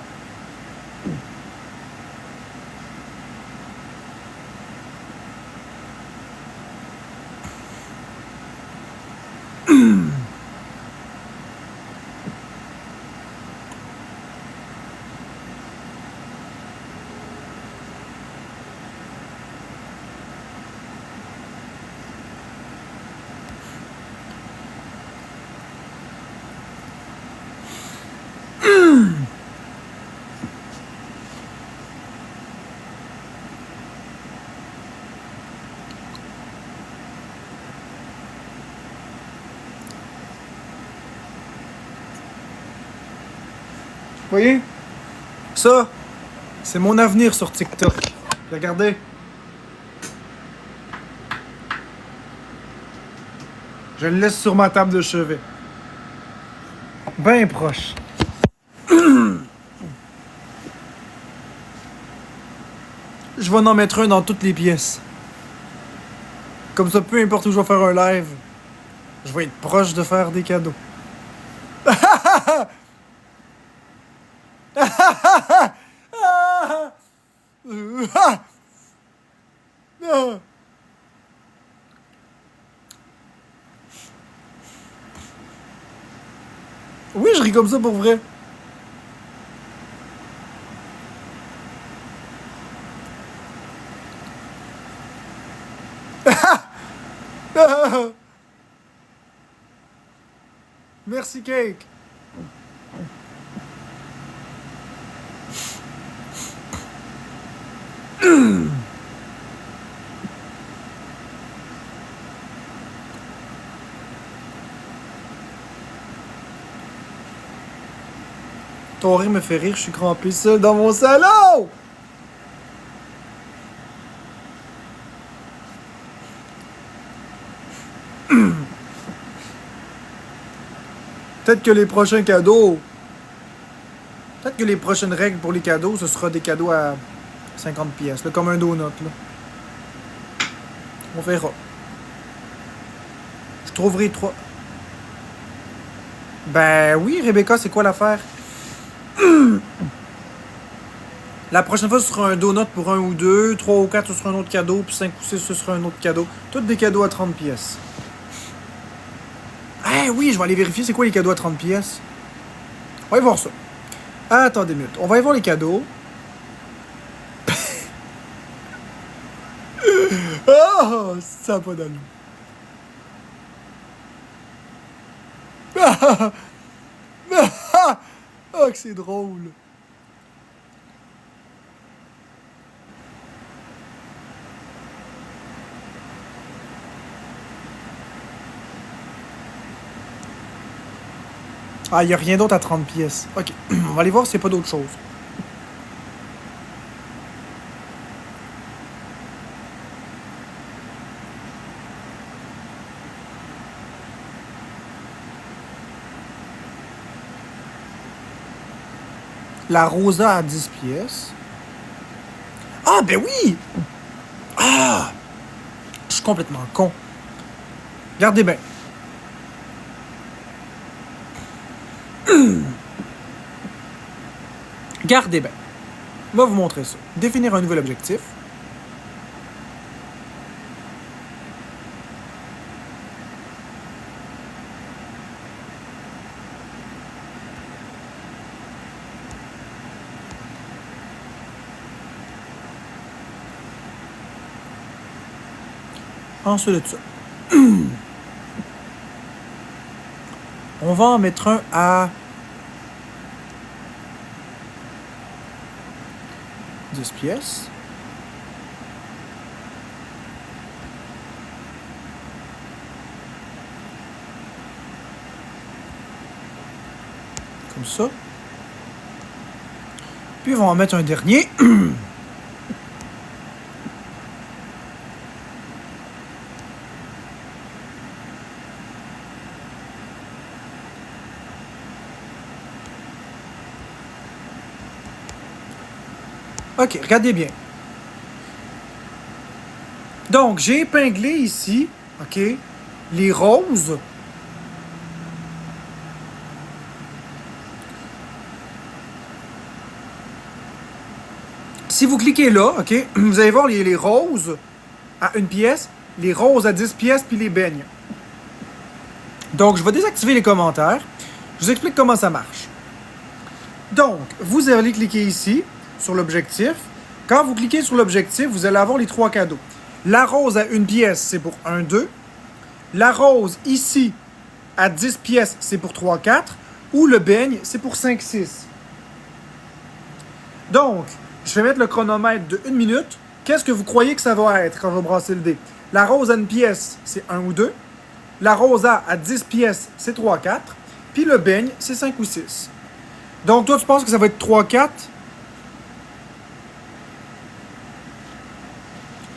Vous voyez? Ça, c'est mon avenir sur TikTok. Regardez. Je le laisse sur ma table de chevet. Ben proche. Je vais en mettre un dans toutes les pièces. Comme ça, peu importe où je vais faire un live, je vais être proche de faire des cadeaux. Oui, je ris comme ça pour vrai. merci Cake. Ton rire me fait rire, je suis crampé seul dans mon salon! Peut-être que les prochains cadeaux... Peut-être que les prochaines règles pour les cadeaux, ce sera des cadeaux à 50 pièces, là, comme un donut, là. On verra. Je trouverai 3... Ben oui, Rebecca, c'est quoi l'affaire? La prochaine fois, ce sera un donut pour 1 ou 2, 3 ou 4, ce sera un autre cadeau, puis 5 ou 6, ce sera un autre cadeau. Toutes des cadeaux à 30 pièces. Eh oui, je vais aller vérifier c'est quoi les cadeaux à 30 pièces. On va aller voir ça. Attendez une minute. On va aller voir les cadeaux. Oh, ça n'a pas d'allure. Oh, que c'est drôle. Ah, il n'y a rien d'autre à 30 pièces. Ok, on va aller voir s'il n'y a pas d'autre chose. La Rosa à 10 pièces. Ah, ben oui! Ah! Je suis complètement con. Regardez bien. Regardez bien. Je vais vous montrer ça. Définir un nouvel objectif. Ensuite de ça. On va en mettre un à 10 pièces. Comme ça. Puis on va en mettre un dernier. Ok, regardez bien. Donc, j'ai épinglé ici, ok, les roses. Si vous cliquez là, ok, vous allez voir les roses à 1 pièce, les roses à 10 pièces, puis les beignes. Donc, je vais désactiver les commentaires. Je vous explique comment ça marche. Donc, vous allez cliquer ici, sur l'objectif. Quand vous cliquez sur l'objectif, vous allez avoir les 3 cadeaux. La rose à 1 pièce, c'est pour 1, 2. La rose ici, à 10 pièces, c'est pour 3, 4. Ou le beigne, c'est pour 5, 6. Donc, je vais mettre le chronomètre de 1 minute. Qu'est-ce que vous croyez que ça va être quand je vais brasser le dé? La rose à 1 pièce, c'est 1 ou 2. La rose à 10 pièces, c'est 3, 4. Puis le beigne, c'est 5 ou 6. Donc, toi, tu penses que ça va être 3, 4?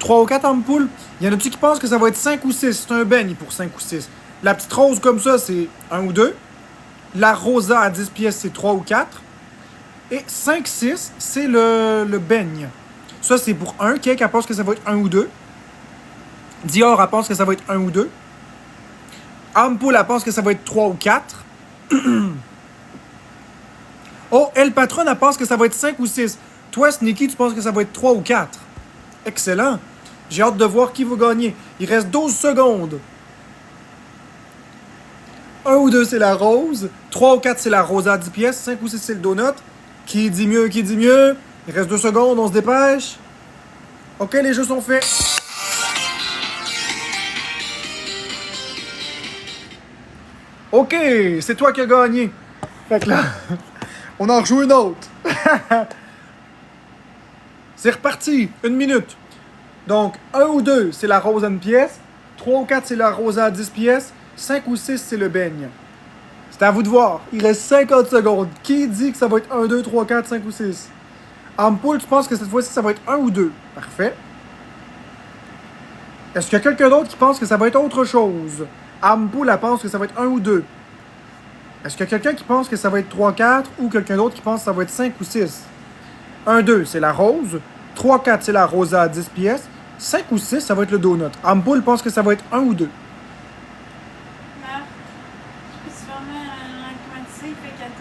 3 ou 4 ampoules. Il y en a-tu qui pensent que ça va être 5 ou 6? C'est un beigne pour 5 ou 6. La petite rose comme ça, c'est 1 ou 2. La rosa à 10 pièces, c'est 3 ou 4. Et 5, 6, c'est le beigne. Ça, c'est pour 1. Cake, elle pense que ça va être 1 ou 2. Dior, elle pense que ça va être 1 ou 2. Ampoule, elle pense que ça va être 3 ou 4. Oh, El Patron, elle pense que ça va être 5 ou 6. Toi, Sneaky, tu penses que ça va être 3 ou 4. Excellent. J'ai hâte de voir qui va gagner. Il reste 12 secondes. 1 ou 2, c'est la rose. 3 ou 4, c'est la rose à 10 pièces. 5 ou 6, c'est le donut. Qui dit mieux, qui dit mieux? Il reste 2 secondes, on se dépêche. OK, les jeux sont faits. OK, c'est toi qui as gagné. Fait que là, on en rejoue une autre. C'est reparti, 1 minute. Donc, 1 ou 2, c'est la rose à une pièce. 3 ou 4, c'est la rose à 10 pièces. 5 ou 6, c'est le beigne. C'est à vous de voir. Il reste 50 secondes. Qui dit que ça va être 1, 2, 3, 4, 5 ou 6? Ampoule, tu penses que cette fois-ci, ça va être 1 ou 2? Parfait. Est-ce qu'il y a quelqu'un d'autre qui pense que ça va être autre chose? Ampoule, elle pense que ça va être 1 ou 2. Est-ce qu'il y a quelqu'un qui pense que ça va être 3, 4 ou quelqu'un d'autre qui pense que ça va être 5 ou 6? 1, 2, c'est la rose. 3, 4, c'est la rosa à 10 pièces. 5 ou 6, ça va être le donut. Ampoule pense que ça va être 1 ou 2. Marc, je peux se fermer un climatisé, il fait 14.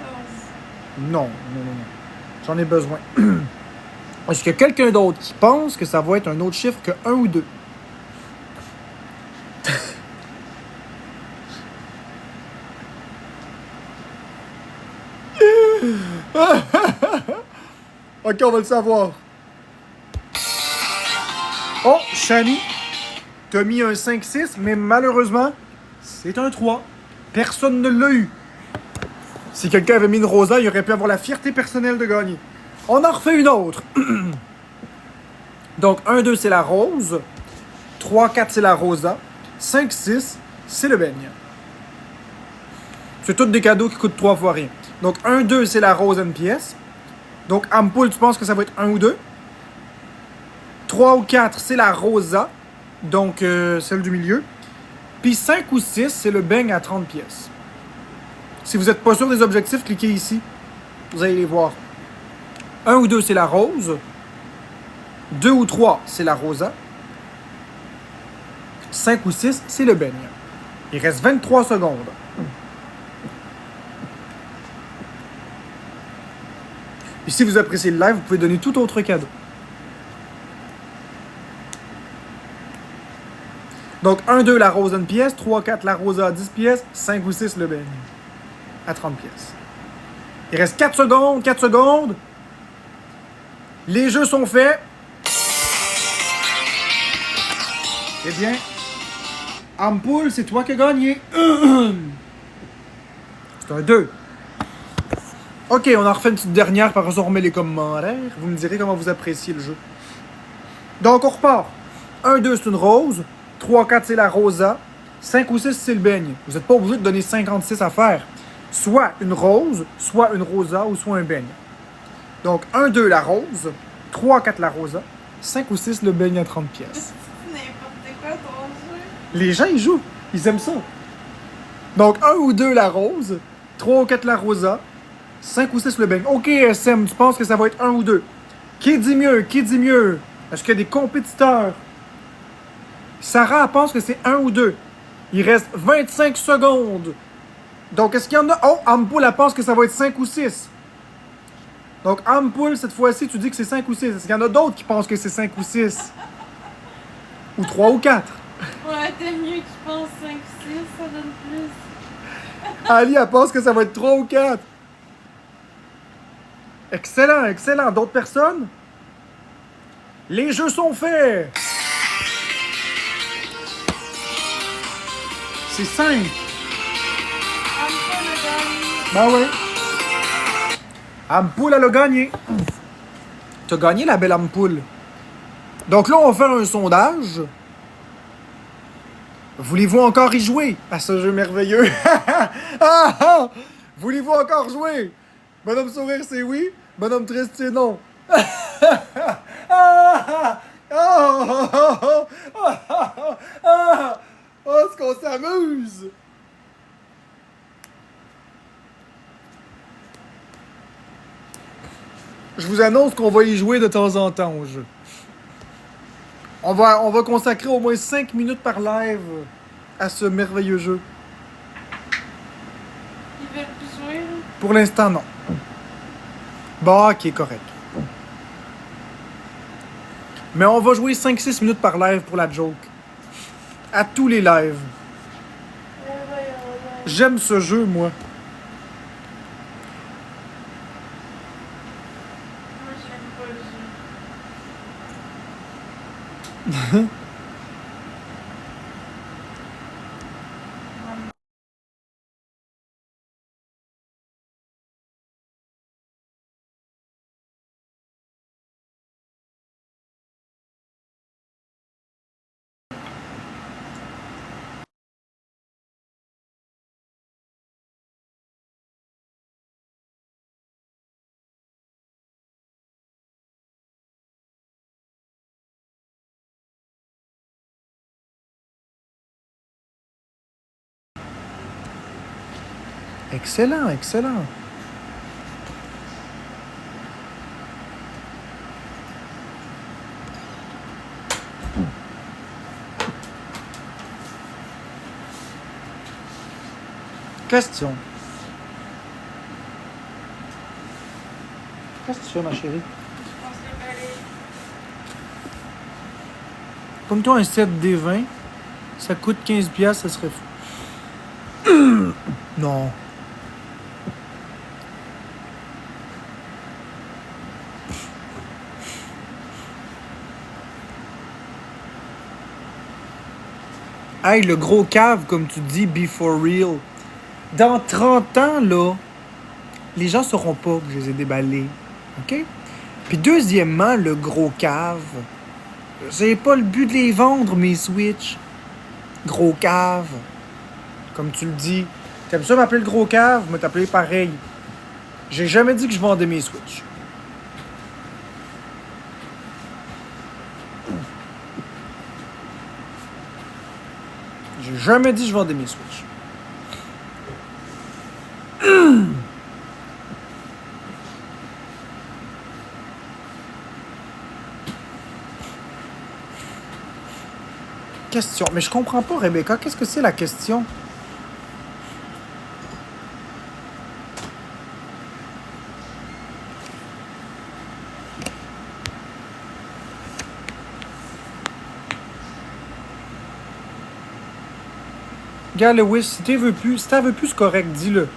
Non. J'en ai besoin. Est-ce qu'il y a quelqu'un d'autre qui pense que ça va être un autre chiffre que 1 ou 2? Ok, on va le savoir. Oh, Shani, t'as mis un 5-6, mais malheureusement, c'est un 3. Personne ne l'a eu. Si quelqu'un avait mis une rosa, il aurait pu avoir la fierté personnelle de gagner. On en refait une autre. Donc, 1, 2, c'est la rose. 3, 4, c'est la rosa. 5, 6, c'est le beigne. C'est tous des cadeaux qui coûtent 3 fois rien. Donc, 1, 2, c'est la rose à une pièce. Donc, ampoule, tu penses que ça va être 1 ou 2? 3 ou 4, c'est la rosa. Donc, celle du milieu. Puis 5 ou 6, c'est le beigne à 30 pièces. Si vous n'êtes pas sûr des objectifs, cliquez ici. Vous allez les voir. 1 ou 2, c'est la rose. 2 ou 3, c'est la rosa. 5 ou 6, c'est le beigne. Il reste 23 secondes. Et si vous appréciez le live, vous pouvez donner tout autre cadeau. Donc, 1, 2, la rose à une pièce. 3, 4, la rosa à 10 pièces. 5 ou 6, le beigne à 30 pièces. Il reste 4 secondes. 4 secondes. Les jeux sont faits. Eh bien, Ampoule, c'est toi qui as gagné. C'est un 2. Ok, on en refait une petite dernière, par exemple on remet les commentaires. Vous me direz comment vous appréciez le jeu. Donc on repart. 1, 2, c'est une rose. 3, 4, c'est la rosa. 5 ou 6, c'est le beigne. Vous n'êtes pas obligé de donner 56 à faire. Soit une rose, soit une rosa, ou soit un beigne. Donc 1, 2, la rose. 3, 4, la rosa. 5 ou 6, le beigne à 30 pièces. C'est n'importe quoi ton jeu. Les gens, ils jouent. Ils aiment ça. Donc 1 ou 2, la rose. 3 ou 4, la rosa. 5 ou 6 le beigne. Ok, SM, tu penses que ça va être 1 ou 2? Qui dit mieux? Qui dit mieux? Est-ce qu'il y a des compétiteurs? Sarah pense que c'est 1 ou 2. Il reste 25 secondes. Donc, est-ce qu'il y en a... Oh, Ampoule, elle pense que ça va être 5 ou 6. Donc, Ampoule, cette fois-ci, tu dis que c'est 5 ou 6. Est-ce qu'il y en a d'autres qui pensent que c'est 5 ou 6? Ou 3 ou 4? Ouais, t'es mieux que je pense 5 ou 6, ça donne plus. Ali, elle pense que ça va être 3 ou 4. Excellent, excellent. D'autres personnes? Les jeux sont faits. C'est 5. Ampoule a gagné. Ben oui. Ampoule, elle a gagné. T'as gagné, la belle Ampoule. Donc là, on va faire un sondage. Voulez-vous encore y jouer à ce jeu merveilleux? Ah, ah! Voulez-vous encore jouer? Bonhomme sourire, c'est oui. Bonhomme triste, c'est non. Oh, est-ce qu'on s'amuse? Je vous annonce qu'on va y jouer de temps en temps au jeu. On va consacrer au moins 5 minutes par live à ce merveilleux jeu. Ils veulent plus jouer, là. Pour l'instant, non. Bah, ok, correct. Mais on va jouer 5-6 minutes par live pour la joke. À tous les lives. J'aime ce jeu, moi. Moi, j'aime pas le jeu. Excellent, excellent. Question. Qu'est-ce que tu fais, ma chérie? Je pense que fallait. Pogne-toi un 7D20. Ça coûte 15$, ça serait fou. Non. Hey, le gros cave, comme tu dis, be for real. Dans 30 ans, là, les gens sauront pas que je les ai déballés. OK? Puis deuxièmement, le gros cave. C'est pas le but de les vendre, mes Switch. Gros cave. Comme tu le dis. T'aimes ça m'appeler le gros cave? Me t'appeler pareil. J'ai jamais dit que je vendais mes Switch. J'ai jamais dit que je vendais mes Switch. Question. Mais je comprends pas, Rebecca. Qu'est-ce que c'est la question? Gars, Lewis, si t'en veux plus, c'est correct, dis-le.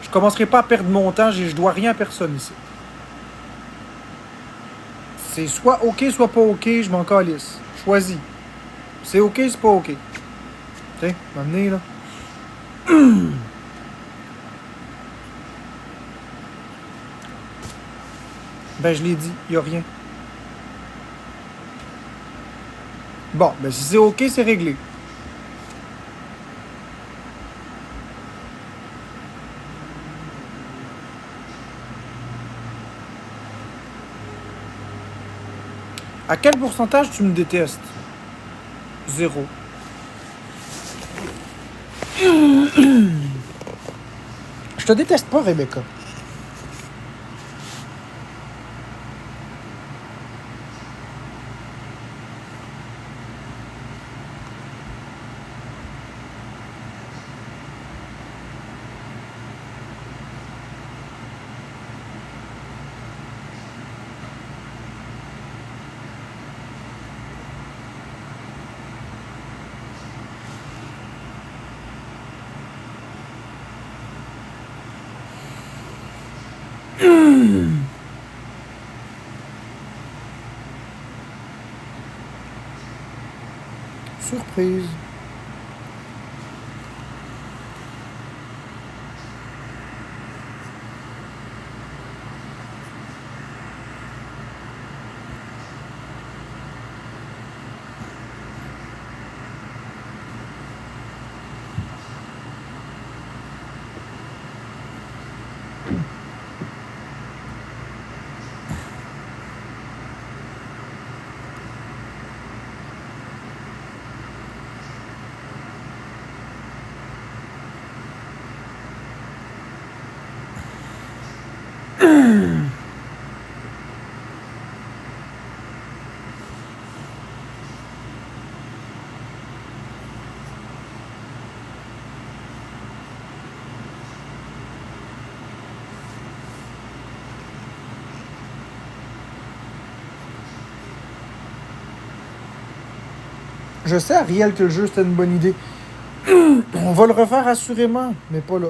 Je commencerai pas à perdre mon temps, je dois rien à personne ici. C'est soit OK, soit pas OK, je m'en calisse. Choisis. C'est OK, c'est pas OK. Tiens, m'amener là. Ben, je l'ai dit, y a rien. Bon, ben si c'est OK, c'est réglé. À quel pourcentage tu me détestes? 0. Je te déteste pas, Rebecca. Surprise. Je sais, Ariel, que le jeu, c'était une bonne idée. On va le refaire assurément, mais pas là.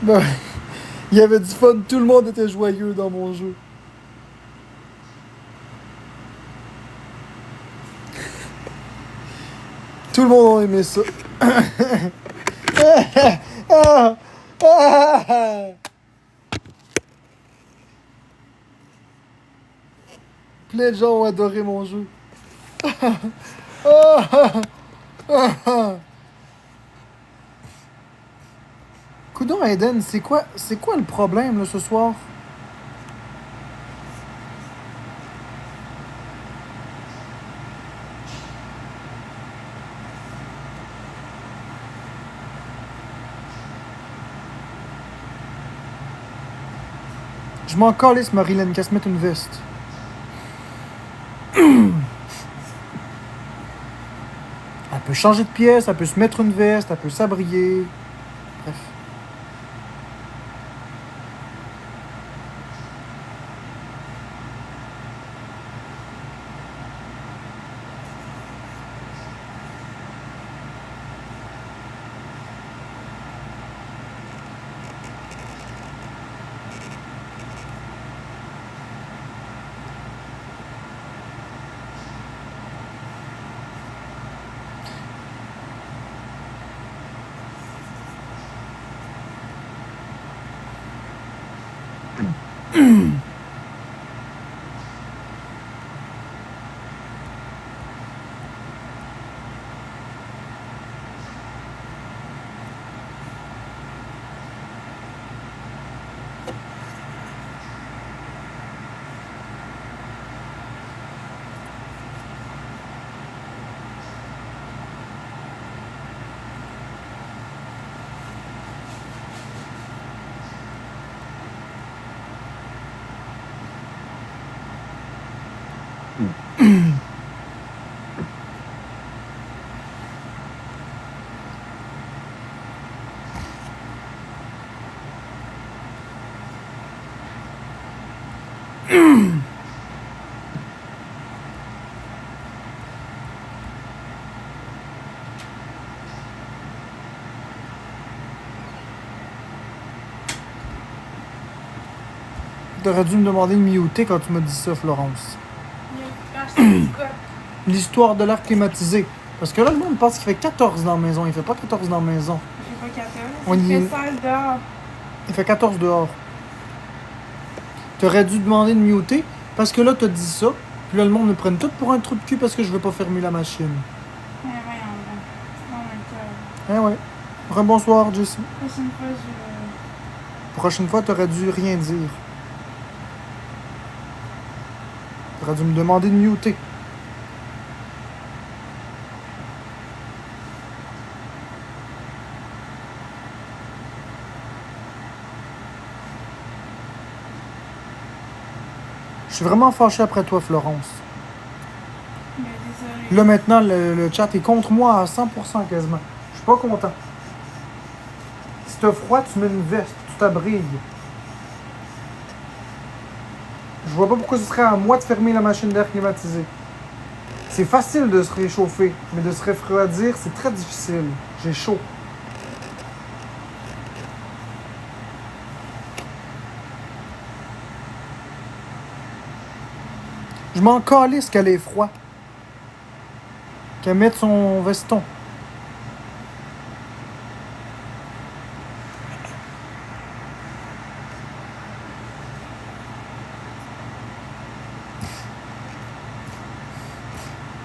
Ben, il y avait du fun, tout le monde était joyeux dans mon jeu. Tout le monde a aimé ça. Plein de gens ont adoré mon jeu. Coudon Aiden, c'est quoi le problème là, ce soir? Je m'en calisse, Marilyn, qu'elle se mette une veste. Elle peut changer de pièce, elle peut se mettre une veste, elle peut s'abrier. Bref. T'aurais dû me demander de muter quand tu m'as dit ça, Florence. L'histoire de l'air climatisé. Parce que là, le monde pense qu'il fait 14 dans la maison. Il fait pas 14 dans la maison. Il fait pas 14. On Il y fait 16 dehors. Il fait 14 dehors. T'aurais dû demander de muter. Parce que là, t'as dit ça. Puis là, le monde me prenne tout pour un trou de cul parce que je veux pas fermer la machine. Ouais, on Eh ouais. Rebonsoir, Jessie. prochaine fois, je... Prochaine fois, t'aurais dû rien dire. T'aurais dû me demander de muter. Je suis vraiment fâché après toi, Florence. Mais désolé. Là, maintenant, le chat est contre moi à 100% quasiment. Je suis pas content. Si t'as froid, tu mets une veste, tu t'abriges. Je vois pas pourquoi ce serait à moi de fermer la machine d'air climatisée. C'est facile de se réchauffer, mais de se refroidir, c'est très difficile. J'ai chaud. Je m'en calisse qu'elle ait froid. Qu'elle mette son veston.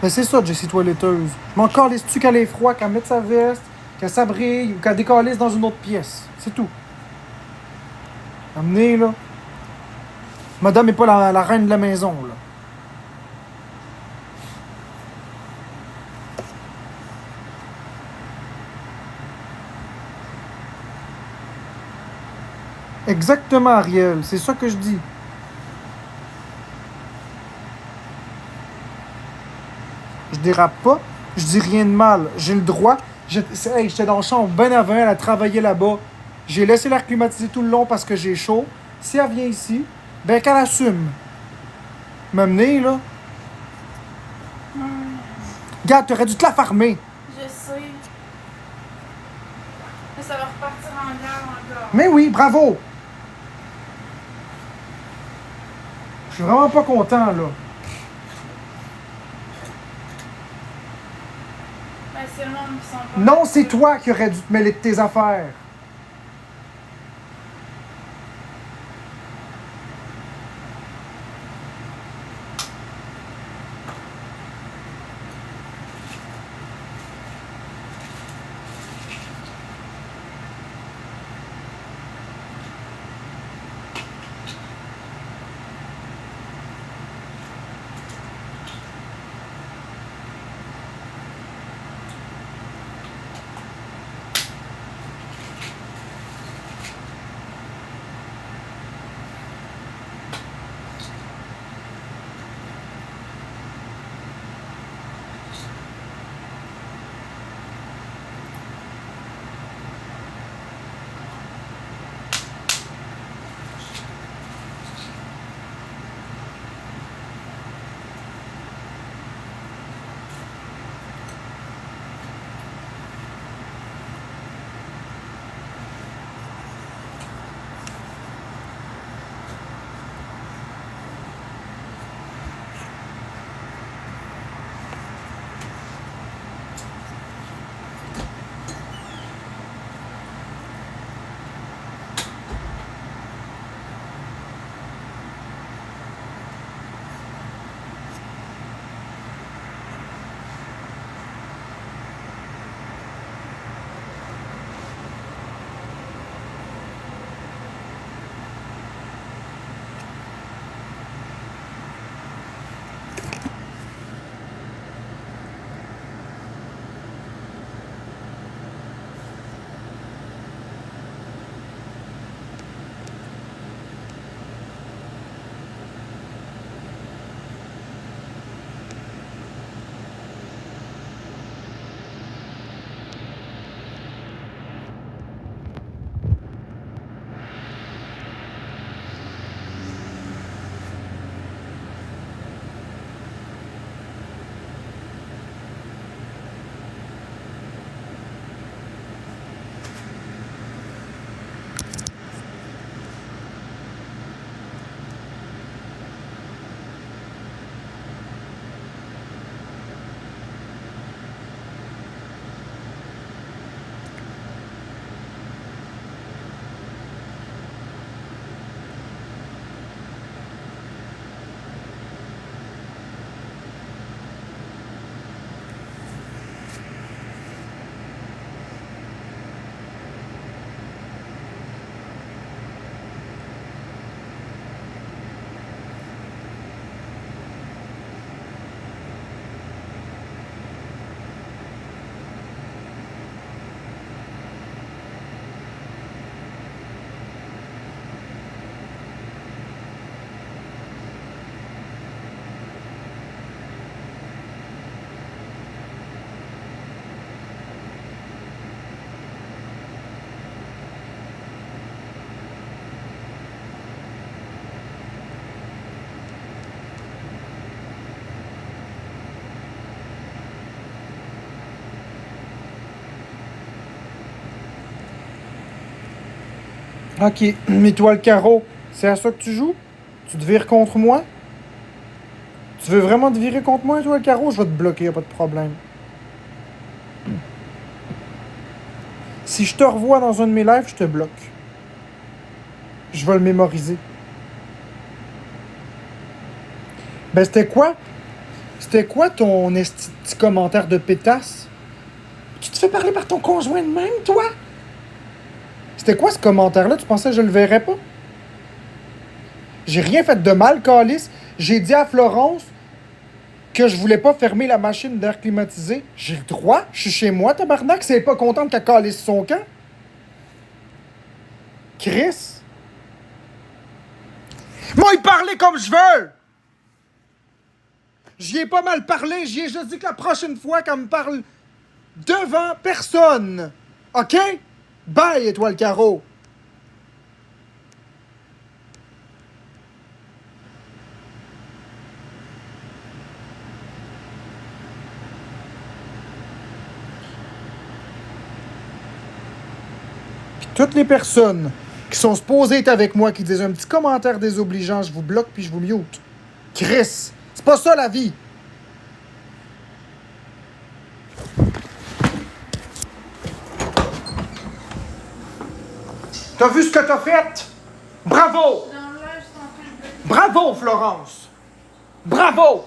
Mais c'est ça, Jessie toiletteuse. Je m'en calisse-tu qu'elle ait froid, qu'elle mette sa veste, qu'elle s'abrille ou qu'elle décalisse dans une autre pièce. C'est tout. Amenez, là. Madame n'est pas la reine de la maison, là. Exactement, Ariel. C'est ça que je dis. Je dérape pas. Je dis rien de mal. J'ai le droit. J'étais dans le chambre ben avant. Elle a travaillé là-bas. J'ai laissé l'air climatisé tout le long parce que j'ai chaud. Si elle vient ici, ben qu'elle assume. M'amener, là. Regarde, t'aurais dû te la farmer. Je sais. Mais ça va repartir en guerre encore. Mais oui, bravo. Je suis vraiment pas content, là. Ben, c'est le monde qui sont pas... Non, c'est toi qui aurais dû te mêler de tes affaires. Ok, mais toi, le carreau, c'est à ça que tu joues? Tu te vires contre moi? Tu veux vraiment te virer contre moi, toi, le carreau? Je vais te bloquer, y'a pas de problème. Si je te revois dans un de mes lives, je te bloque. Je vais le mémoriser. Ben, c'était quoi? C'était quoi ton petit commentaire de pétasse? Tu te fais parler par ton conjoint de même, toi? C'était quoi ce commentaire-là? Tu pensais que je le verrais pas? J'ai rien fait de mal, Calice. J'ai dit à Florence que je voulais pas fermer la machine d'air climatisé. J'ai le droit. Je suis chez moi, tabarnak. C'est pas contente qu'elle calisse son camp. Chris? Moi, il parlait comme je veux! J'y ai pas mal parlé. J'y ai juste dit que la prochaine fois qu'elle me parle devant personne. OK? Bye, étoile carreau. Puis toutes les personnes qui sont supposées être avec moi, qui disent un petit commentaire désobligeant, je vous bloque puis je vous mute. Chris, c'est pas ça la vie. T'as vu ce que t'as fait? Bravo! Bravo, Florence! Bravo!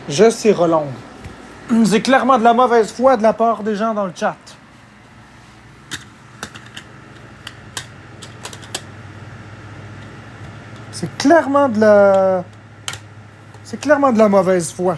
Je sais, Roland. C'est clairement de la mauvaise foi de la part des gens dans le chat. C'est clairement de la... C'est clairement de la mauvaise foi.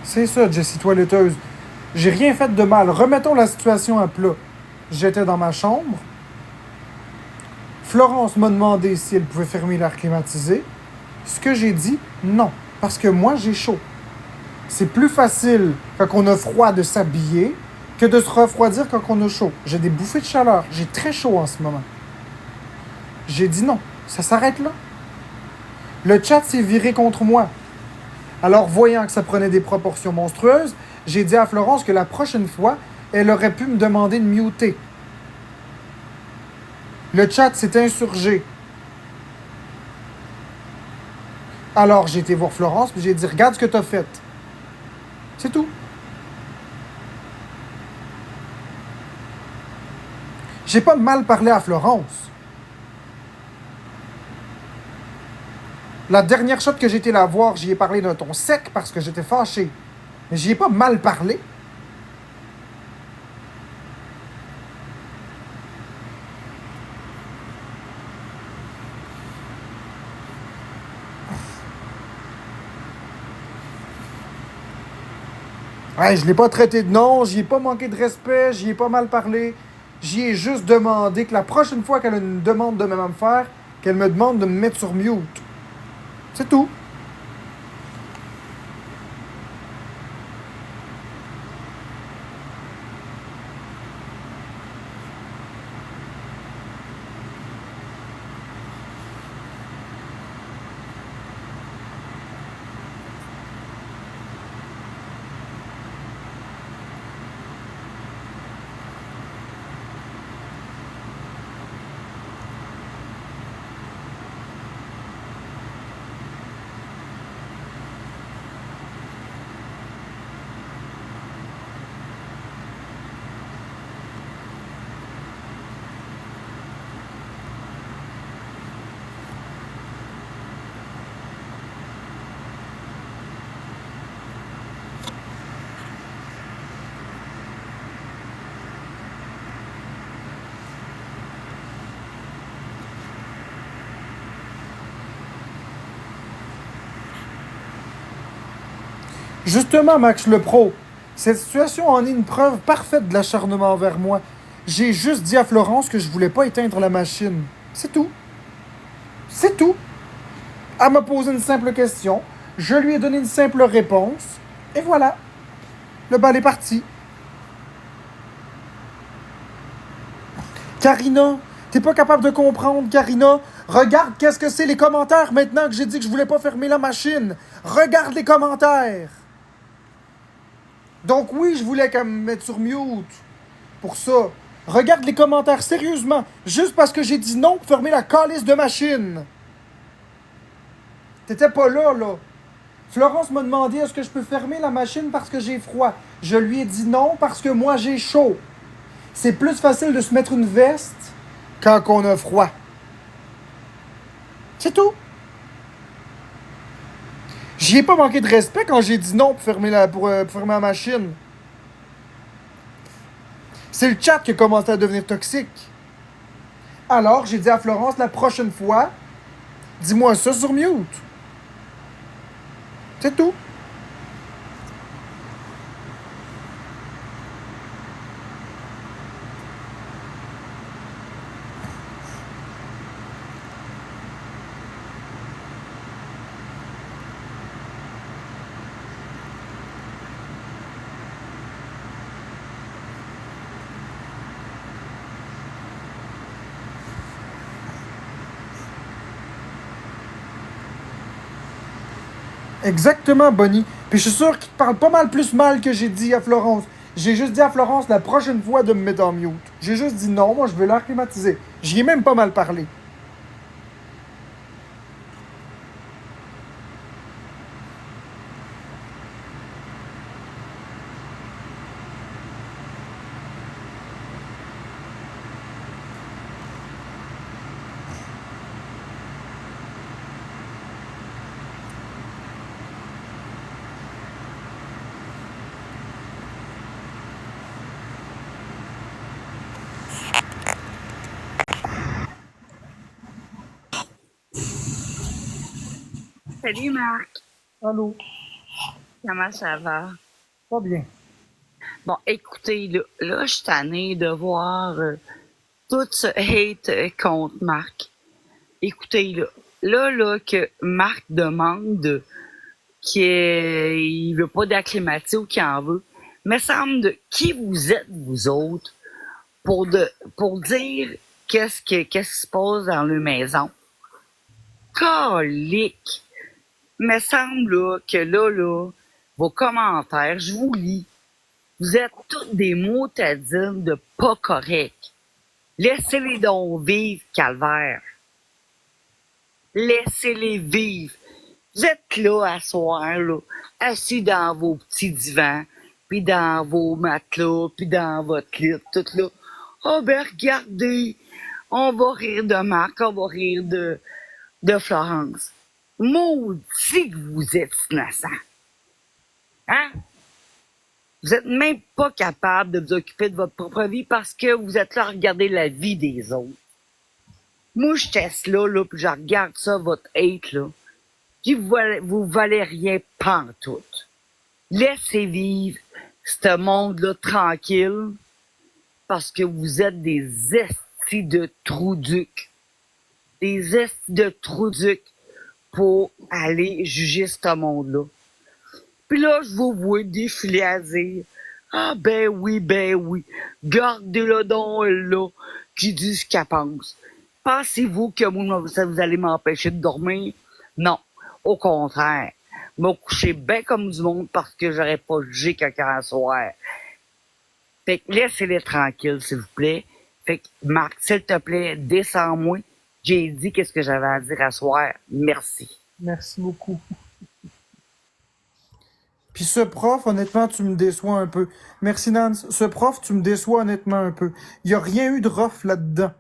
C'est ça, Jessie Toiletteuse. J'ai rien fait de mal. Remettons la situation à plat. J'étais dans ma chambre. Florence m'a demandé si elle pouvait fermer l'air climatisé. Ce que j'ai dit, non. Parce que moi, j'ai chaud. C'est plus facile quand on a froid de s'habiller que de se refroidir quand on a chaud. J'ai des bouffées de chaleur. J'ai très chaud en ce moment. J'ai dit non. Ça s'arrête là. Le chat s'est viré contre moi. Alors, voyant que ça prenait des proportions monstrueuses, j'ai dit à Florence que la prochaine fois, elle aurait pu me demander de muter. Le chat s'est insurgé. Alors, j'ai été voir Florence, puis j'ai dit, regarde ce que t'as fait. C'est tout. J'ai pas mal parlé à Florence. La dernière shot que j'étais là voir, j'y ai parlé d'un ton sec parce que j'étais fâché. Mais j'y ai pas mal parlé. Ouais, je l'ai pas traité de nom, j'y ai pas manqué de respect, j'y ai pas mal parlé. J'y ai juste demandé que la prochaine fois qu'elle a une demande de même faire, qu'elle me demande de me mettre sur mute. C'est tout. Justement, Max le Pro, cette situation en est une preuve parfaite de l'acharnement envers moi. J'ai juste dit à Florence que je voulais pas éteindre la machine. C'est tout. C'est tout. Elle m'a posé une simple question. Je lui ai donné une simple réponse. Et voilà. Le bal est parti. Karina, t'es pas capable de comprendre, Karina. Regarde qu'est-ce que c'est les commentaires maintenant que j'ai dit que je voulais pas fermer la machine. Regarde les commentaires. Donc oui, je voulais qu'elle me mette sur mute. Pour ça. Regarde les commentaires sérieusement. Juste parce que j'ai dit non pour fermer la calice de machine. T'étais pas là, là. Florence m'a demandé est-ce que je peux fermer la machine parce que j'ai froid. Je lui ai dit non parce que moi j'ai chaud. C'est plus facile de se mettre une veste quand on a froid. C'est tout. J'y ai pas manqué de respect quand j'ai dit non pour fermer la machine. C'est le chat qui a commencé à devenir toxique. Alors, j'ai dit à Florence, la prochaine fois, dis-moi ça sur mute. C'est tout. Exactement, Bonnie. Puis je suis sûr qu'il te parle pas mal plus mal que j'ai dit à Florence. J'ai juste dit à Florence la prochaine fois de me mettre en mute. J'ai juste dit non, moi je veux l'air climatisé. J'y ai même pas mal parlé. Salut Marc, Allô? comment ça va? Pas bien. Bon, écoutez, là je suis tannée de voir tout ce hate contre Marc. Écoutez, là, que Marc demande qu'il veut pas d'acclimater ou qu'il en veut, me semble de qui vous êtes, vous autres, pour dire qu'est-ce qui se passe dans la maison. Calique! Me semble là, vos commentaires, je vous lis. Vous êtes tous des motadines de pas corrects. Laissez-les donc vivre, calvaire. Laissez-les vivre. Vous êtes là à soir, là, assis dans vos petits divans, puis dans vos matelas, puis dans votre lit, tout là. Oh ben regardez, on va rire de Marc, on va rire de Florence. Maudit que vous êtes innocent. Hein? Vous êtes même pas capable de vous occuper de votre propre vie parce que vous êtes là à regarder la vie des autres. Moi, je teste là, puis je regarde ça, votre hate, là. Puis vous valez rien pantoute. Laissez vivre ce monde-là tranquille parce que vous êtes des estis de trouducs. Des estis de trouducs pour aller juger ce monde-là. Puis là, je vous vois défiler à dire « Ah ben oui, gardez-le donc là, qui dit ce qu'elle pense. Pensez-vous que moi, ça vous allez m'empêcher de dormir? Non, au contraire. Je vais coucher bien comme du monde parce que j'aurais pas jugé quelqu'un à soir. Fait que laissez-les tranquilles, s'il vous plaît. Fait que Marc, s'il te plaît, descends-moi. J'ai dit qu'est-ce que j'avais à dire à soir. Merci. Merci beaucoup. Puis ce prof, honnêtement, tu me déçois un peu. Merci, Nance. Ce prof, tu me déçois honnêtement un peu. Il n'y a rien eu de rough là-dedans.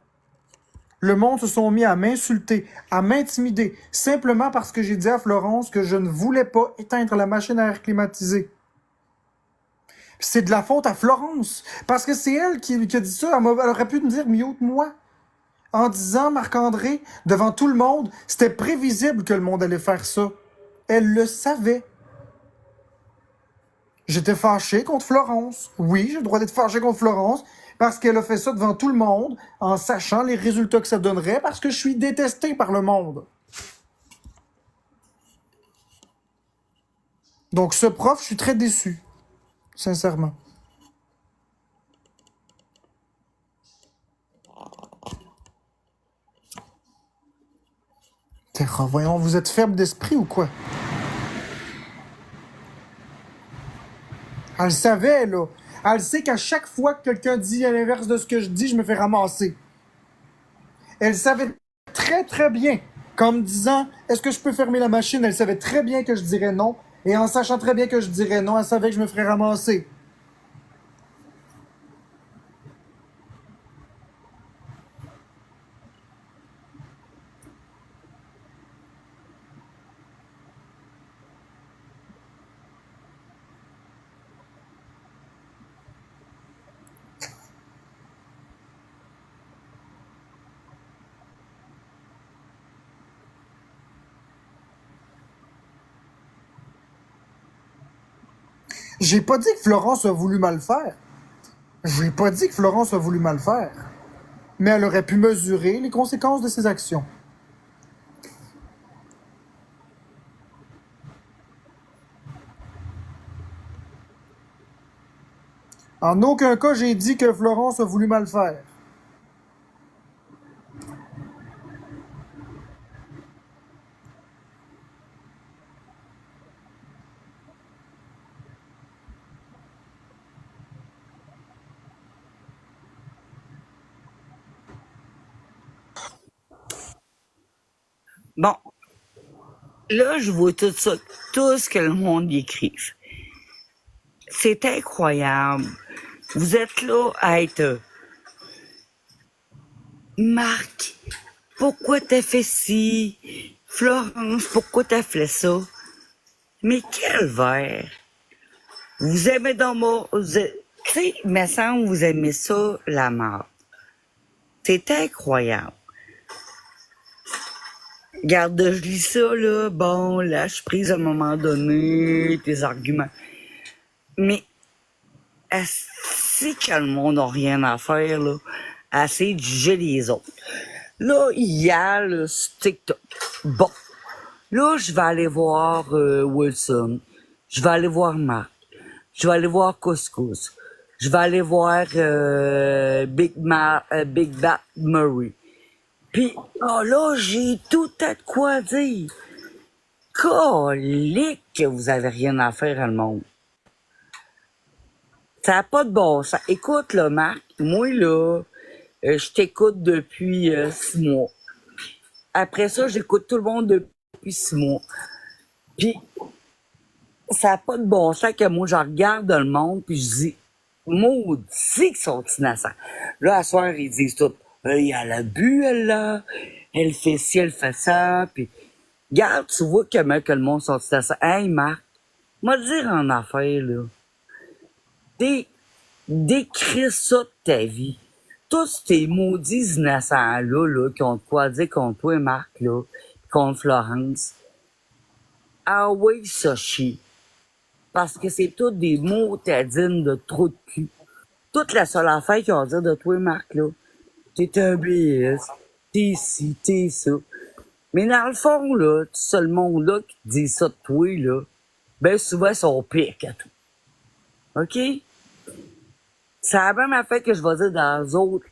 Le monde se sont mis à m'insulter, à m'intimider, simplement parce que j'ai dit à Florence que je ne voulais pas éteindre la machine à air climatisée. C'est de la faute à Florence, parce que c'est elle qui a dit ça. Elle aurait pu me dire mieux que moi. En disant, Marc-André, devant tout le monde, c'était prévisible que le monde allait faire ça. Elle le savait. J'étais fâché contre Florence. Oui, j'ai le droit d'être fâché contre Florence parce qu'elle a fait ça devant tout le monde en sachant les résultats que ça donnerait parce que je suis détesté par le monde. Donc ce prof, je suis très déçu. Sincèrement. Voyons, vous êtes faible d'esprit ou quoi? Elle le savait, là. Elle sait qu'à chaque fois que quelqu'un dit à l'inverse de ce que je dis, je me fais ramasser. Elle savait très, très bien qu'en me disant « Est-ce que je peux fermer la machine? » Elle savait très bien que je dirais non. Et en sachant très bien que je dirais non, elle savait que je me ferais ramasser. J'ai pas dit que Florence a voulu mal faire. J'ai pas dit que Florence a voulu mal faire. Mais elle aurait pu mesurer les conséquences de ses actions. En aucun cas, j'ai dit que Florence a voulu mal faire. Bon, là, je vois tout ça, tout ce que le monde y écrit. C'est incroyable. Vous êtes là à être Marc, pourquoi t'as fait ci? Florence, pourquoi t'as fait ça? Mais quel verre! Vous aimez dans mon... Tu sais, il me semble que vous aimez ça, la mort. C'est incroyable. Regarde, je lis ça, là, bon, lâche prise à un moment donné, tes arguments. Mais, est-ce que le monde n'a rien à faire, là, à essayer de juger les autres. Là, hier, là, sur TikTok. Bon. Là, je vais aller voir Wilson. Je vais aller voir Marc. Je vais aller voir Couscous. Je vais aller voir Big Bat Murray. Puis, oh là, j'ai tout à de quoi dire. Colique que vous avez rien à faire à le monde. Ça n'a pas de bon sens. Écoute, là, Marc, moi, là, je t'écoute depuis 6 mois. Après ça, j'écoute tout le monde depuis 6 mois. Puis, ça n'a pas de bon sens que moi, je regarde le monde, puis je dis, maudit qu'ils sont innocents. Là, à soir, ils disent tout, elle a bu, elle, là. Elle fait ci, elle fait ça, puis... Regarde, tu vois comment que le monde sont innocents. Hey, Marc, moi dire en affaire, là. Décris ça de ta vie. Tous tes maudits innocents-là, là, qui ont de quoi dire contre toi, Marc, là, contre Florence. Ah oui, ça chie. Parce que c'est tous des mots t'adines de trou de cul. Toute la seule affaire qu'ils ont à dire de toi, Marc, là, t'es un BS, t'es ci, t'es ça. Mais dans le fond, là, tout seul monde-là qui te dit ça de toi, là, ben souvent, ils sont pires que tout. OK? C'est la même affaire que je vais dire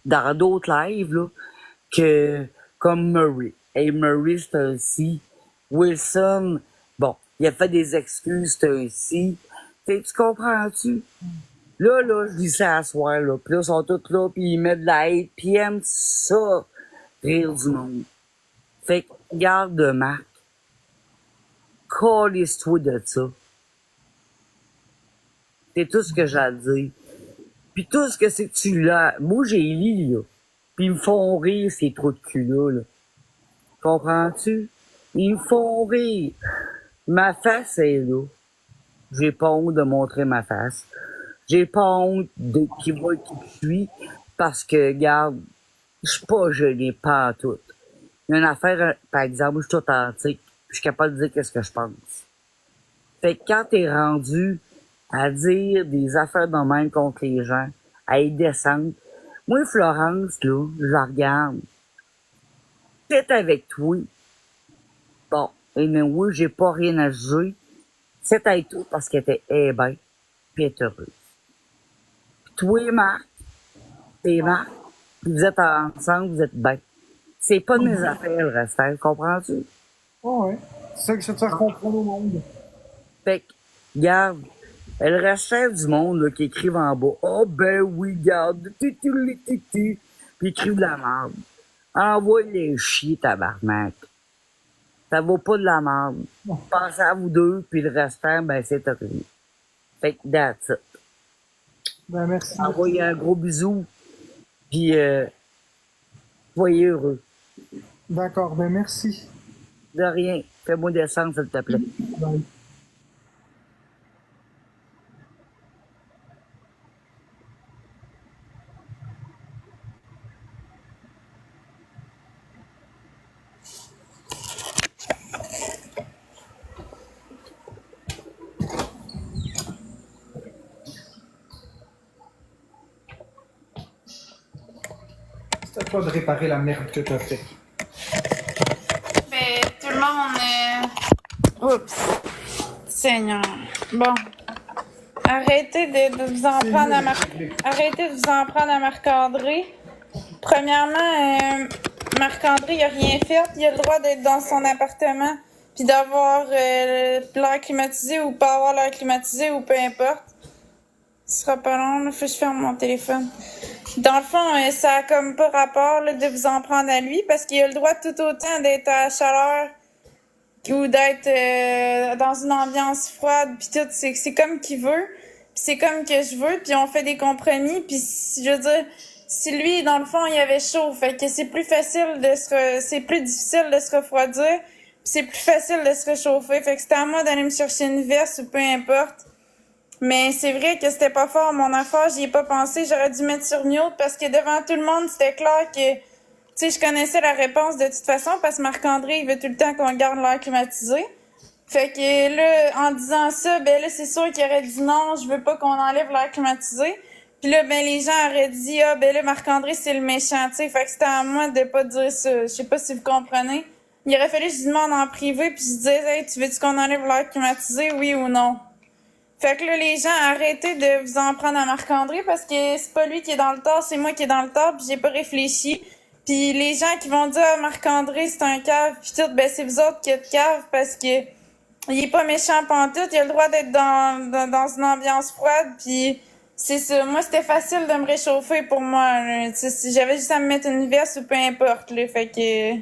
dans d'autres lives, là, que, comme Murray. Hey, Murray, c'est un si. Wilson, bon, il a fait des excuses, c'est un si. Tu comprends-tu? Là, je dis ça à soir, là. Puis là, ils sont tous là, puis ils mettent de la hate, puis ils aiment ça, rire du monde. Fait que, garde Marc. Calisse-toi de ça. C'est tout ce que j'ai à dire. Puis tout ce que c'est que tu l'as. Moi, j'ai lu, là. Puis ils me font rire, ces trous de cul-là, là. Comprends-tu? Ils me font rire. Ma face est là. J'ai pas honte de montrer ma face. J'ai pas honte de qui voit qui je suis. Parce que, regarde, je suis pas gêné, pas en tout. Il y a une affaire, par exemple, je suis authentique. Je suis capable de dire qu'est-ce que je pense. Fait que quand t'es rendu à dire des affaires de même contre les gens, à être descendre, moi, Florence, là, je la regarde. Peut-être avec toi. Bon, et mais oui, j'ai pas rien à juger. C'est avec toi parce qu'elle était bien, puis elle est heureuse. Puis toi, Marc, t'es Marc, puis vous êtes ensemble, vous êtes bien. C'est pas de mes affaires, le restant, comprends-tu? Oh, ouais. C'est ça que ça comprendre au monde. Fait que, regarde, le restant du monde, là, qui écrivent en bas, oh ben oui, garde, puis écrivent de la merde. Envoie-les chier, tabarnak. Ça vaut pas de la merde. Pensez à vous deux, puis le restant, ben c'est rien. Fait que, that's it. Ben, merci. Envoyez un gros bisou, puis soyez heureux. D'accord, ben merci. De rien. Fais-moi descendre, s'il te plaît. Bye. C'est à toi de réparer la merde que t'as fait. Ben, tout le monde. Oups. Seigneur. Bon. Arrêtez de vous en prendre à Arrêtez de vous en prendre à Marc-André. Premièrement, Marc-André, il a rien fait. Il a le droit d'être dans son appartement. Puis d'avoir l'air climatisé ou pas avoir l'air climatisé ou peu importe. Ce sera pas long, là. Faut que je ferme mon téléphone. Dans le fond, ça a comme pas rapport là, de vous en prendre à lui parce qu'il a le droit tout autant d'être à la chaleur ou d'être dans une ambiance froide puis tout. C'est comme qu'il veut. Puis c'est comme que je veux. Puis on fait des compromis. Puis je veux dire, si lui, dans le fond, il avait chaud, fait que c'est plus facile c'est plus difficile de se refroidir. Puis c'est plus facile de se réchauffer. Fait que c'était à moi d'aller me chercher une veste ou peu importe. Mais c'est vrai que c'était pas fort mon affaire, j'y ai pas pensé, j'aurais dû mettre sur mute parce que devant tout le monde, c'était clair que, tu sais, je connaissais la réponse de toute façon parce que Marc-André, il veut tout le temps qu'on garde l'air climatisé. Fait que là, en disant ça, ben là, c'est sûr qu'il aurait dit non, je veux pas qu'on enlève l'air climatisé. Puis là, ben, les gens auraient dit, ah, ben là, Marc-André, c'est le méchant, tu sais. Fait que c'était à moi de pas dire ça. Je sais pas si vous comprenez. Il aurait fallu que je demande en privé, puis je disais, hey, tu veux-tu qu'on enlève l'air climatisé, oui ou non? Fait que là, les gens, arrêtez de vous en prendre à Marc-André parce que c'est pas lui qui est dans le tort, c'est moi qui est dans le tort, puis j'ai pas réfléchi. Puis les gens qui vont dire, ah, Marc-André, c'est un cave, puis tout, ben c'est vous autres qui êtes cave parce que il est pas méchant pantoute, il a le droit d'être dans une ambiance froide, puis c'est ça. Moi, c'était facile de me réchauffer pour moi, là. Tu sais, si j'avais juste à me mettre une veste ou peu importe, là. Fait que...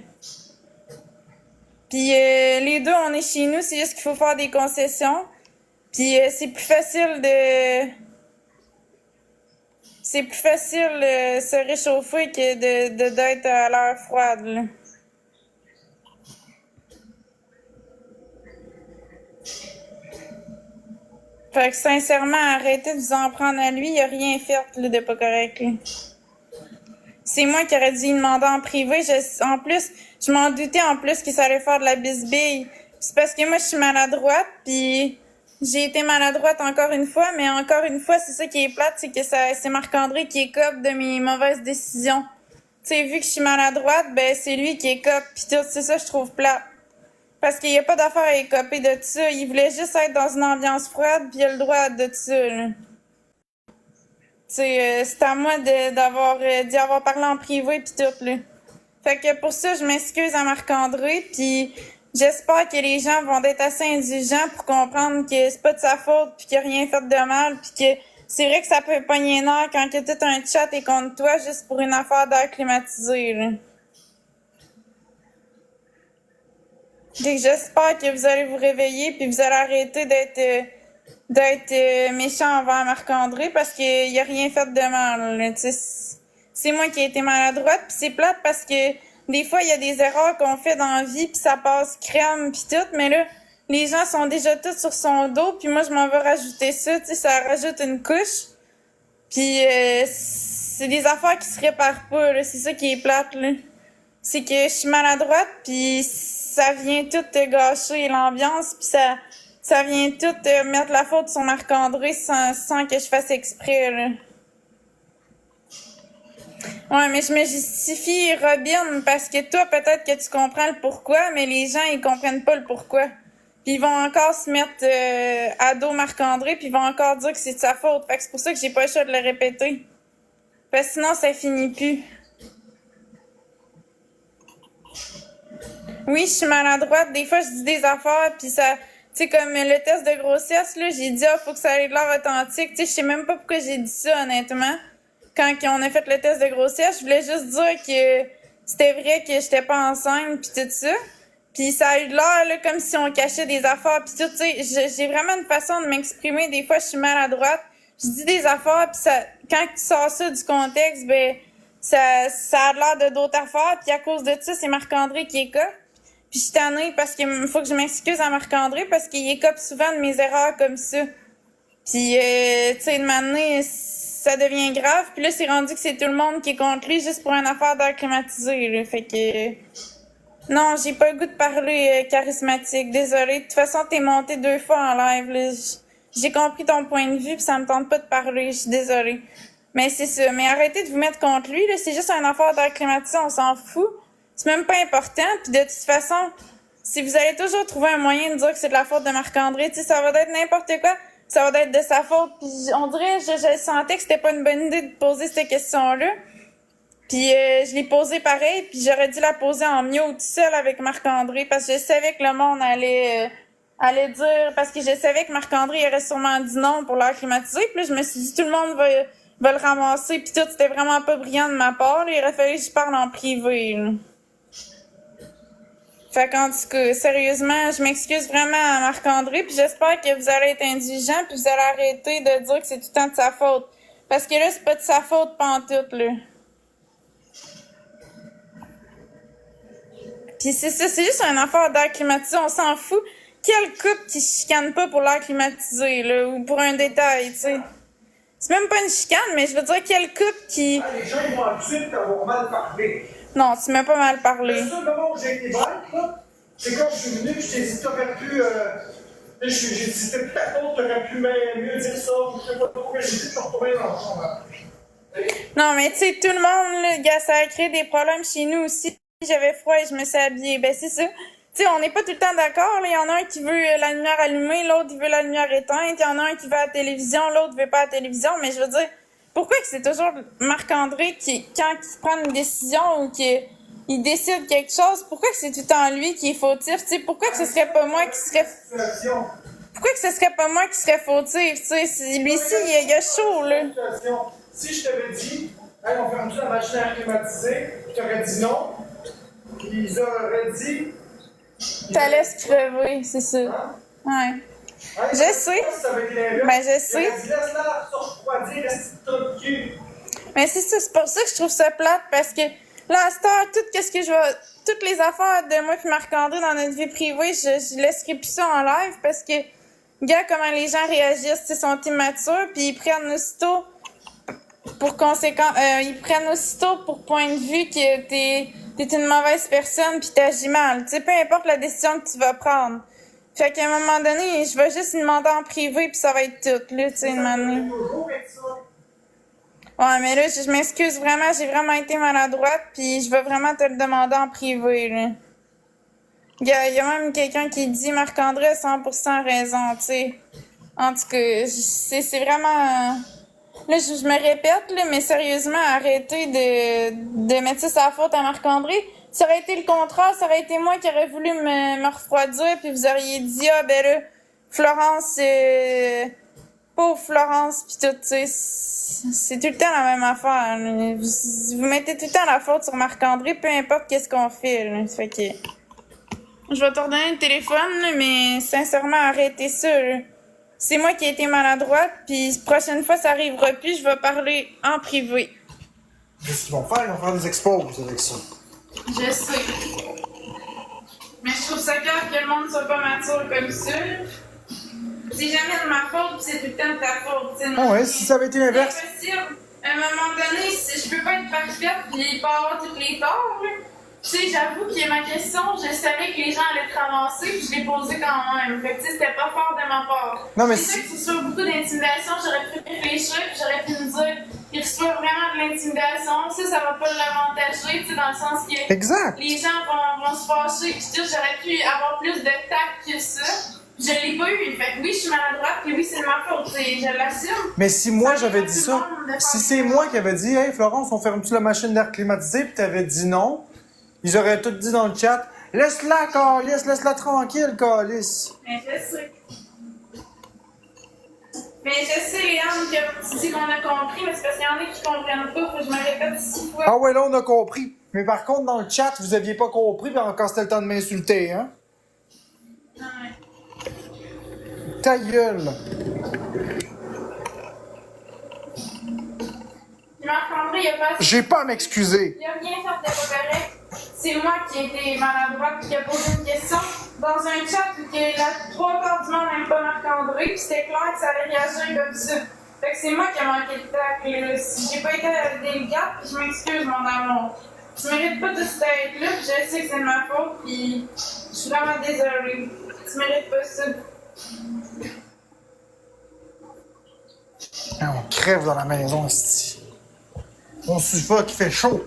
Puis les deux, on est chez nous, c'est juste qu'il faut faire des concessions. Puis c'est plus facile de... C'est plus facile de se réchauffer que d'être à l'air froide, là. Fait que sincèrement, arrêtez de vous en prendre à lui, il a rien fait là, de pas correct, là. C'est moi qui aurais dû lui demander en privé. En plus, je m'en doutais en plus que ça allait faire de la bisbille. C'est parce que moi, je suis maladroite, puis j'ai été maladroite encore une fois, mais encore une fois, c'est ça qui est plate, c'est que c'est Marc-André qui est cop de mes mauvaises décisions. Tu sais, vu que je suis maladroite, ben c'est lui qui est cop, pis tout, c'est ça je trouve plate. Parce qu'il y a pas d'affaire à écoper de ça. Il voulait juste être dans une ambiance froide, pis il a le droit de ça, là. Tu sais, c'est à moi d'y avoir parlé en privé pis tout, là. Fait que pour ça, je m'excuse à Marc-André, puis j'espère que les gens vont être assez indulgents pour comprendre que c'est pas de sa faute, puis qu'il a rien fait de mal, puis que c'est vrai que ça peut pogner nerf quand que tout un chat est contre toi juste pour une affaire d'air climatisé, là. Fait que j'espère que vous allez vous réveiller puis vous allez arrêter d'être méchant envers Marc-André parce qu'il a rien fait de mal, là. Tu sais, c'est moi qui ai été maladroite, puis c'est plate parce que des fois il y a des erreurs qu'on fait dans la vie puis ça passe crème puis tout, mais là les gens sont déjà tous sur son dos puis moi je m'en vais rajouter ça, tu sais, ça rajoute une couche. Puis c'est des affaires qui se réparent pas, là, c'est ça qui est plate, là. C'est que je suis maladroite puis ça vient tout gâcher l'ambiance puis ça vient tout mettre la faute sur Marc-André sans que je fasse exprès, là. Ouais, mais je me justifie, Robin, parce que toi, peut-être que tu comprends le pourquoi, mais les gens, ils comprennent pas le pourquoi. Puis ils vont encore se mettre à dos Marc-André, puis ils vont encore dire que c'est de sa faute. Fait que c'est pour ça que j'ai pas le choix de le répéter. Parce que sinon, ça finit plus. Oui, je suis maladroite. Des fois, je dis des affaires, puis ça... Tu sais, comme le test de grossesse, là, j'ai dit, faut que ça ait de l'air authentique. Tu sais, je sais même pas pourquoi j'ai dit ça, honnêtement. Quand on a fait le test de grossesse, je voulais juste dire que c'était vrai que j'étais pas enceinte, puis tout ça. Puis ça a eu de l'air, là, comme si on cachait des affaires, puis tout, tu sais. J'ai vraiment une façon de m'exprimer. Des fois, je suis maladroite. Je dis des affaires, puis ça... Quand tu sors ça du contexte, ben... Ça a l'air de d'autres affaires, puis à cause de ça, c'est Marc-André qui est cop. Puis je suis tannée parce qu'il faut que je m'excuse à Marc-André parce qu'il écope souvent de mes erreurs comme ça. Puis, tu sais, de m'amener, ça devient grave. Puis là, c'est rendu que c'est tout le monde qui est contre lui juste pour une affaire d'air climatisé, là. Fait que... Non, j'ai pas le goût de parler charismatique. Désolée. De toute façon, t'es monté 2 fois en live, là. J'ai compris ton point de vue, puis ça me tente pas de parler. Je suis désolée. Mais c'est ça. Mais arrêtez de vous mettre contre lui, là. C'est juste une affaire d'air climatisé, on s'en fout. C'est même pas important, puis de toute façon, si vous allez toujours trouver un moyen de dire que c'est de la faute de Marc-André, tu sais, ça va être n'importe quoi, ça va être de sa faute, puis on dirait, je sentais que c'était pas une bonne idée de poser cette question-là, puis je l'ai posée pareil, puis j'aurais dû la poser en mute seule avec Marc-André, parce que je savais que le monde allait dire, parce que je savais que Marc-André aurait sûrement dit non pour l'air climatisé, puis là, je me suis dit, tout le monde va le ramasser, puis tout, c'était vraiment pas brillant de ma part, là, il aurait fallu que je parle en privé, là. Fait qu'en tout cas, sérieusement, je m'excuse vraiment à Marc-André, puis j'espère que vous allez être indulgents, puis vous allez arrêter de dire que c'est tout le temps de sa faute. Parce que là, c'est pas de sa faute pantoute, là. Puis c'est ça, c'est juste une affaire d'air climatisé, on s'en fout. Quel couple qui chicane pas pour l'air climatisé, là, ou pour un détail, tu sais. C'est même pas une chicane, mais je veux dire, quel couple qui... Ah, les gens vont accusé de t'avoir mal parlé. Non, tu m'as pas mal parlé. Le seul moment où j'ai été bête, là, c'est quand je suis venu, je t'ai dit, t'aurais pu J'ai dit, c'était de ta faute, t'aurais pu mieux dire ça, je sais pas pourquoi j'ai dit de te retrouver dans le fond, là. Non, mais tu sais, tout le monde, là, gars, ça a créé des problèmes chez nous aussi. J'avais froid et je me suis habillée. Ben, c'est ça. Tu sais, on n'est pas tout le temps d'accord. Il y en a un qui veut la lumière allumée, l'autre, il veut la lumière éteinte. Il y en a un qui veut la télévision, l'autre veut pas la télévision. Mais je veux dire, pourquoi que c'est toujours Marc-André qui, quand il prend une décision ou qu'il décide quelque chose, pourquoi que c'est tout le temps lui qui est fautif? Tu sais, pourquoi que ce serait pas moi qui serait... Pourquoi que ce serait pas moi qui serait fautif? Tu sais, lui ici, il a chaud, là. Si je t'avais dit, hey, on ferme-tu la machine à climatiser, tu aurais dit non. Ils auraient dit. T'allais se crever, c'est ça. Hein? Ouais. Hey, Je sais. Ça va être l'inverse. Ben, je sais. Ils auraient dit, laisse-la se refroidir, reste de cul. Mais c'est ça, c'est pour ça que je trouve ça plate, parce que là, à cette heure, toutes les affaires de moi et Marc-André dans notre vie privée, je laisserai plus ça en live, parce que, gars, comment les gens réagissent, ils sont immatures, puis ils prennent aussitôt pour point de vue que t'es une mauvaise personne puis t'agis mal. Tu sais, peu importe la décision que tu vas prendre. Fait qu'à un moment donné, je vais juste lui demander en privé puis ça va être tout, là, tu sais, une manière. Ouais, mais là, je m'excuse vraiment, j'ai vraiment été maladroite puis je vais vraiment te le demander en privé, là. Il y a même quelqu'un qui dit Marc-André a 100% raison, tu sais. En tout cas, c'est vraiment... Là, je me répète, là, mais sérieusement, arrêtez de mettre ça sur la faute à Marc-André. Ça aurait été le contraire, ça aurait été moi qui aurais voulu me refroidir, puis vous auriez dit, ah, ben là, Florence, pauvre Florence, pis tout, tu sais, c'est tout le temps la même affaire. Là. Vous mettez tout le temps la faute sur Marc-André, peu importe qu'est-ce qu'on fait, là. Fait que... Je vais te redonner le téléphone, là, mais sincèrement, arrêtez ça, là. C'est moi qui ai été maladroite, puis prochaine fois, ça arrivera plus, je vais parler en privé. Qu'est-ce qu'ils vont faire? Ils vont faire des expos avec ça. Je sais. Mais je trouve ça grave que le monde soit pas mature comme ça. C'est jamais de ma faute, puis c'est tout le temps de ta faute. T'sais. Ah ouais, si ça avait été l'inverse. C'est impossible. À un moment donné, je peux pas être parfaite, puis pas avoir tous les torts, là. Tu sais, j'avoue que ma question, je savais que les gens allaient te ramasser, puis je l'ai posée quand même. Fait que, tu sais, c'était pas fort de ma part. Non, mais c'est sûr que c'est sur beaucoup d'intimidation, j'aurais pu réfléchir, puis j'aurais pu me dire, il reçoit vraiment de l'intimidation, ça va pas l'avantager, tu sais, dans le sens que exact. les gens vont se fâcher, puis tu sais, j'aurais pu avoir plus de tact que ça. Je l'ai pas eu. Fait que oui, je suis maladroite, puis oui, c'est de ma faute. Je l'assume. Mais si moi j'avais dit Ça ça, si c'est moi qui avais dit, hey Florence, on ferme-tu la machine d'air climatisée, puis t'avais dit non, ils auraient tout dit dans le chat, laisse-la, Calice, laisse-la tranquille, Calice. Mais je sais. Mais je sais, Léane, que tu dis qu'on a compris, mais c'est parce qu'il y en a qui comprennent pas, faut que je me répète 6 fois. Ah ouais, là on a compris. Mais par contre, dans le chat, vous aviez pas compris, puis encore c'était le temps de m'insulter, hein? Ouais. Ta gueule. Marc-André, il a pas... J'ai pas à m'excuser. Il a rien fait de pas correct. C'est moi qui ai été maladroite qui a posé une question dans un chat où que la 3 quarts du monde n'aime pas Marc-André, puis c'était clair que ça allait réagir comme ça. Fait que c'est moi qui ai manqué le tacle. Si j'ai pas été délicate, puis je m'excuse, mon amour. Tu mérites pas de cette être là, puis je sais que c'est de ma faute, puis je suis vraiment désolée. Tu mérites pas ça. Ah, on crève dans la maison, ici. On suffoque, il fait chaud.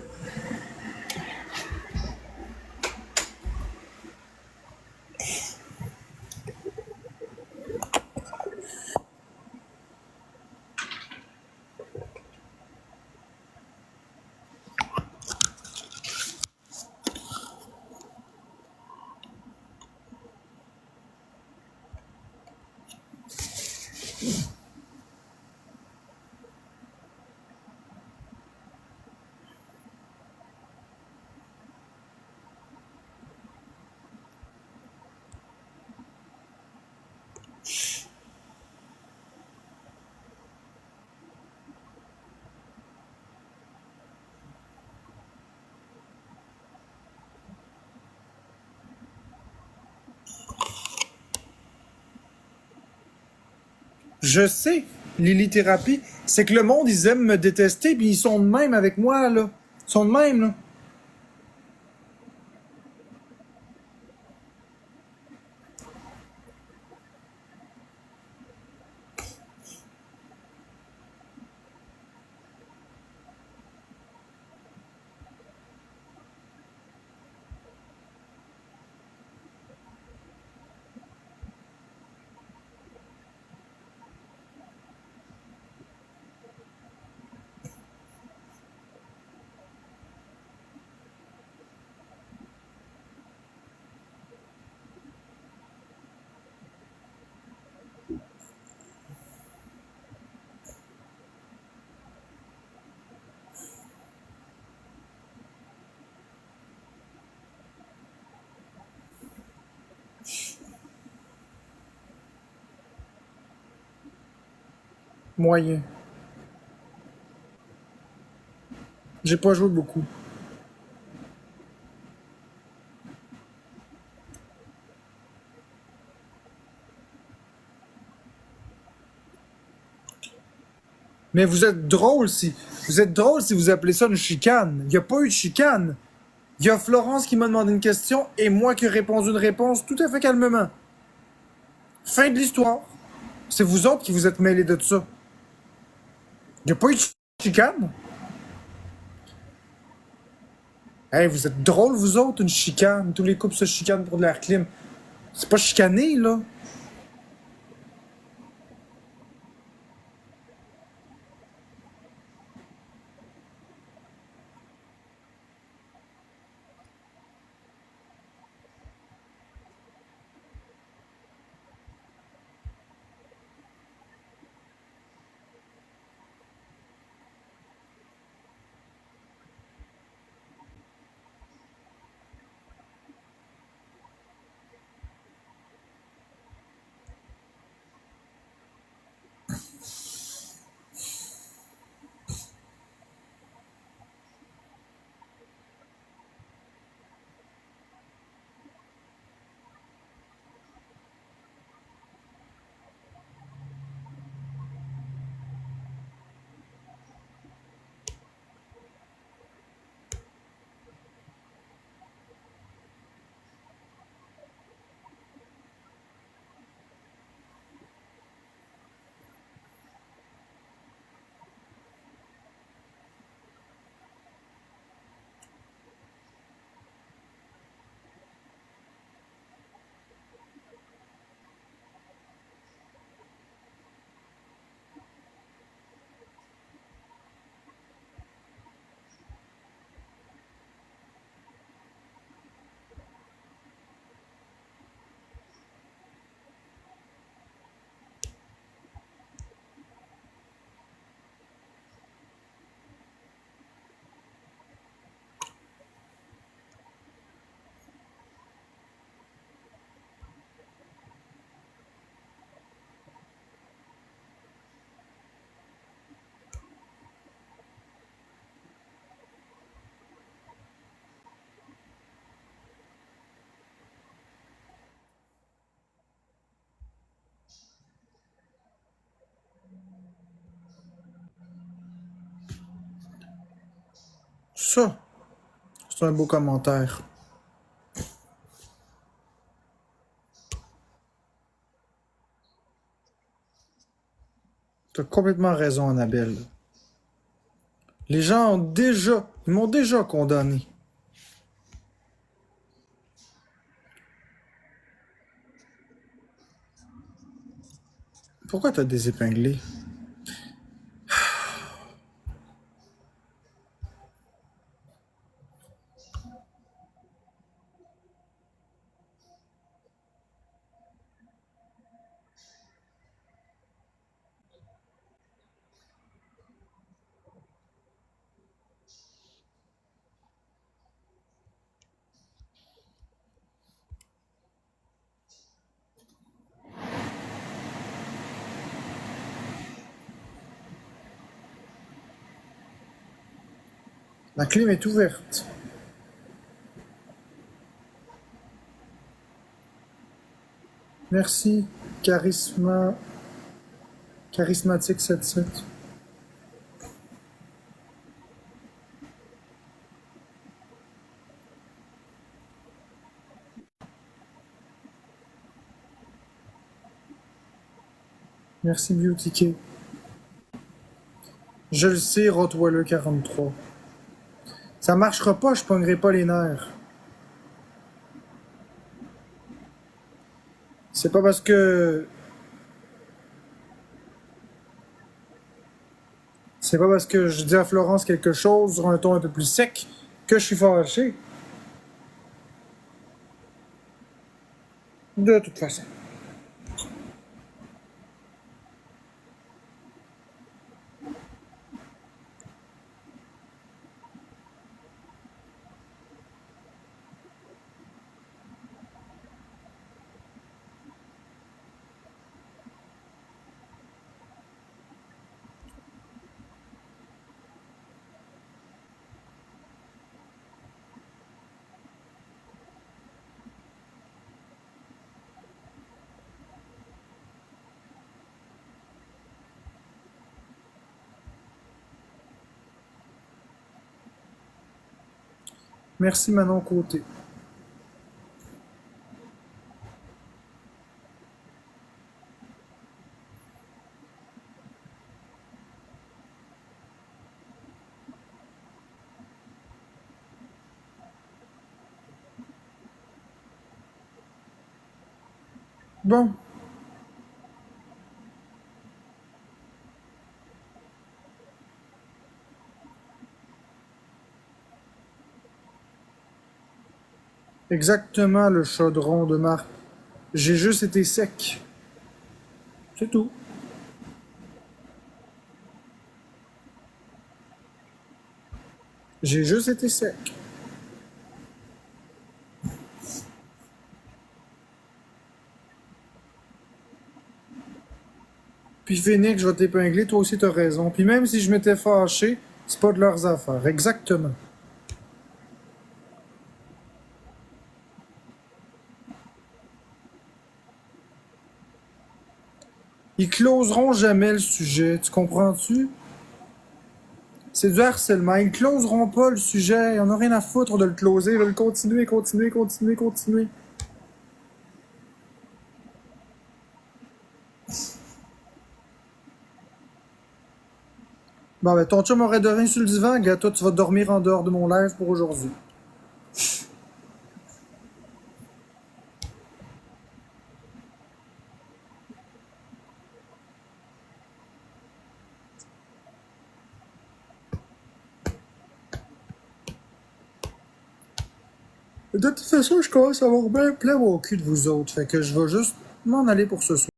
Je sais, l'illithérapie, c'est que le monde, ils aiment me détester, puis ils sont de même avec moi, là. Ils sont de même, là. Moyen. J'ai pas joué beaucoup. Mais vous êtes drôle si. Vous êtes drôle si vous appelez ça une chicane. Il n'y a pas eu de chicane. Il y a Florence qui m'a demandé une question et moi qui ai répondu une réponse tout à fait calmement. Fin de l'histoire. C'est vous autres qui vous êtes mêlés de tout ça. Il n'y a pas eu de chicane. Hey, vous êtes drôles, vous autres, une chicane. Tous les couples se chicanent pour de l'air clim. C'est pas chicané, là. Ça, c'est un beau commentaire. T'as complètement raison, Annabelle. Les gens ils m'ont déjà condamné. Pourquoi t'as désépinglé? La clim est ouverte. Merci, charismatique 77. Merci, Beauty. Je le sais, Rottweiler 43. Ça marchera pas, je pognerai pas les nerfs. C'est pas parce que. C'est pas parce que je dis à Florence quelque chose sur un ton un peu plus sec que je suis fâché. De toute façon. Merci Manon Côté. Bon. Exactement le chaudron de Marc. J'ai juste été sec. C'est tout. J'ai juste été sec. Puis Phoenix, je vais t'épingler, toi aussi t'as raison. Puis même si je m'étais fâché, c'est pas de leurs affaires. Exactement. Ils closeront jamais le sujet, tu comprends-tu? C'est du harcèlement. Ils closeront pas le sujet. Ils en ont rien à foutre de le closer. Ils veulent continuer, continuer, continuer, continuer. Bon, ben, ton chum aurait dormi sur le divan, gars. Toi, tu vas dormir en dehors de mon live pour aujourd'hui. De toute façon, je commence à avoir bien plein mon cul de vous autres. Fait que je vais juste m'en aller pour ce soir.